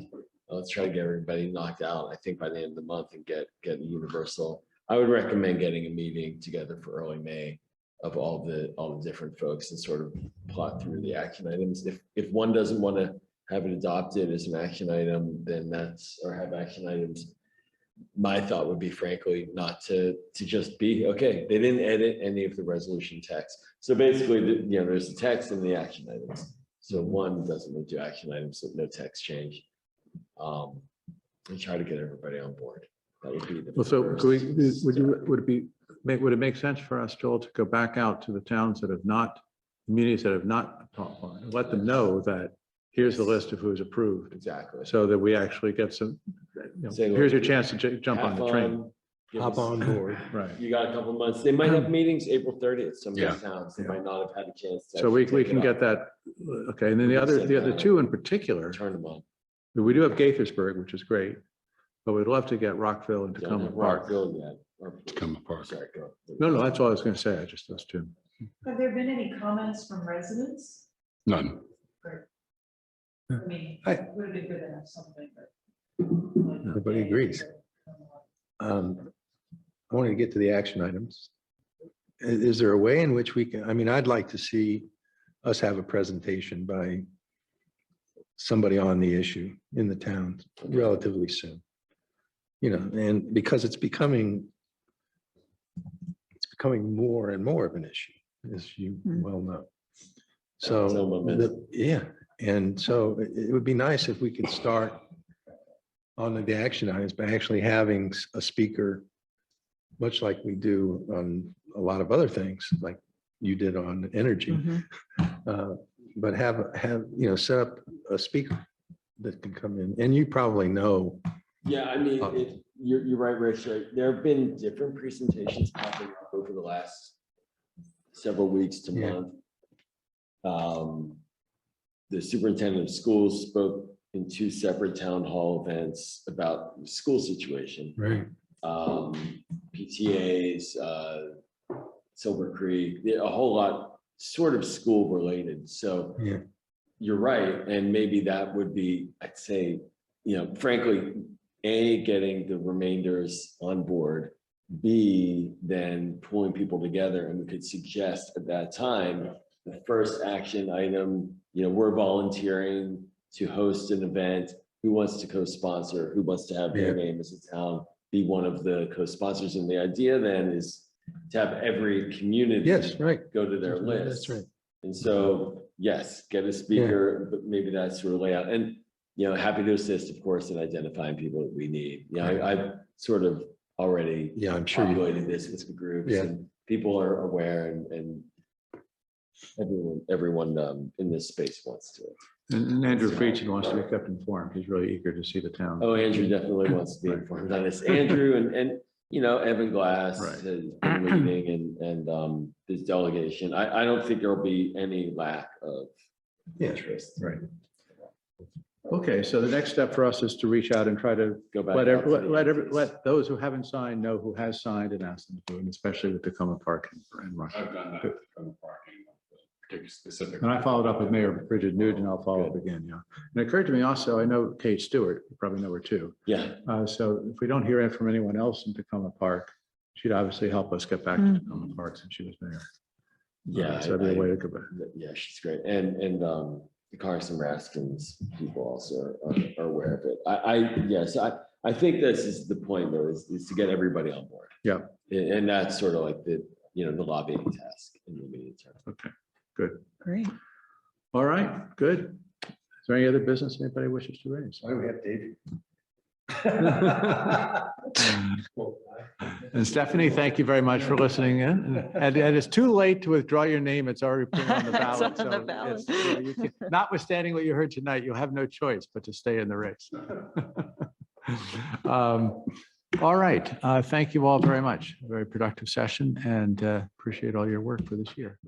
Let's try to get everybody knocked out, I think by the end of the month and get the universal. I would recommend getting a meeting together for early May of all the different folks and sort of plot through the action items. If one doesn't want to have it adopted as an action item, then or have action items. My thought would be frankly, not to just be, okay, they didn't edit any of the resolution text. So basically, there's the text and the action items. So one doesn't do action items, so no text change. And try to get everybody on board. That would be the. Well, so first could we, step. would it make sense for us, Joel, to go back out to the towns that have not, communities that have not taught line, and let them know that here's the list of who's approved, Exactly. so that we actually get some, Say, look, here's your chance to jump on Have the train. fun, give Hop us- on board. Right. You got a couple of months. They might have meetings April 30th, some of Yeah. these towns. They Yeah. might not have had a chance. to So we actually can take get it that, okay, and then We can set the other that two in particular, up, Turn them on. we do have Gaithersburg, which is great, but we'd love to get Rockville and Don't Tacoma have Park. Rockville yet. Or- Tacoma Park. Sorry, go. No, that's all I was gonna say, I just those two. Have there been any comments from residents? None. I mean, I- it would have been good to have something, but. Everybody agrees. I wanted to get to the action items. Is there a way in which we can, I mean, I'd like to see us have a presentation by somebody on the issue in the town relatively soon. And because it's becoming more and more of an issue, as you well know. So So, momentum. yeah, and so it would be nice if we could start on the action items by actually having a speaker, much like we do on a lot of other things, like you did on energy. But have, set up a speaker that can come in, and you probably know. Yeah, I mean, you're right, Rich. There have been different presentations popping up over the last several weeks to Yeah. month. The superintendent of schools spoke in 2 separate town hall events about the school situation. Right. PTAs, Silver Creek, a whole lot sort of school related. So Yeah. you're right. And maybe that would be, I'd say, frankly, A, getting the remainders on board, B, then pulling people together. And we could suggest at that time, the first action item, we're volunteering to host an event. Who wants to co-sponsor? Who wants to have their name as a town be one of the co-sponsors? And the idea then is to have every community Yes, right. go to their list. That's right. And so, yes, get a speaker, but maybe that's sort of layout. And, happy to assist, of course, in identifying people that we need. I've sort of already Yeah, I'm sure you, populated this with the groups, Yeah. and people are aware, and everyone in this space wants to. And Andrew Friedson wants to be kept informed. He's really eager to see the town. Oh, Andrew definitely wants to be Right. informed on this. Andrew and Evan Glass Right. has been leading and this delegation. I don't think there'll be any lack of interest. Right. Okay, so the next step for us is to reach out and try to Go back. let out to the entities. let those who haven't signed know who has signed and ask them to do it, especially with Tacoma Park and Rush. I've done that from the parking, particular specific. And I followed up with Mayor Bridget Nugent. I'll follow up again, yeah. And it occurred to me also, I know Kate Stewart, you probably know her too. Yeah, So if we don't hear from anyone else in Tacoma Park, she'd obviously help us get back to Tacoma Park since she was mayor. yeah. So that'd be a way to go back. Yeah, she's great. And the Carson Raskins people also are aware of it. Yes, I think this is the point though, is to get everybody on board. Yeah. And that's sort of like the lobbying task in the immediate term. Okay, good. Great. All right, good. Is there any other business anybody wishes to raise? why do we have David? And Stephanie, thank you very much for listening in. And it's too late to withdraw your name. It's already put on the It's ballot. on the so ballot. you can- notwithstanding what you heard tonight, you'll have no choice but to stay in the race. All right. Thank you all very much. A very productive session and appreciate all your work for this year.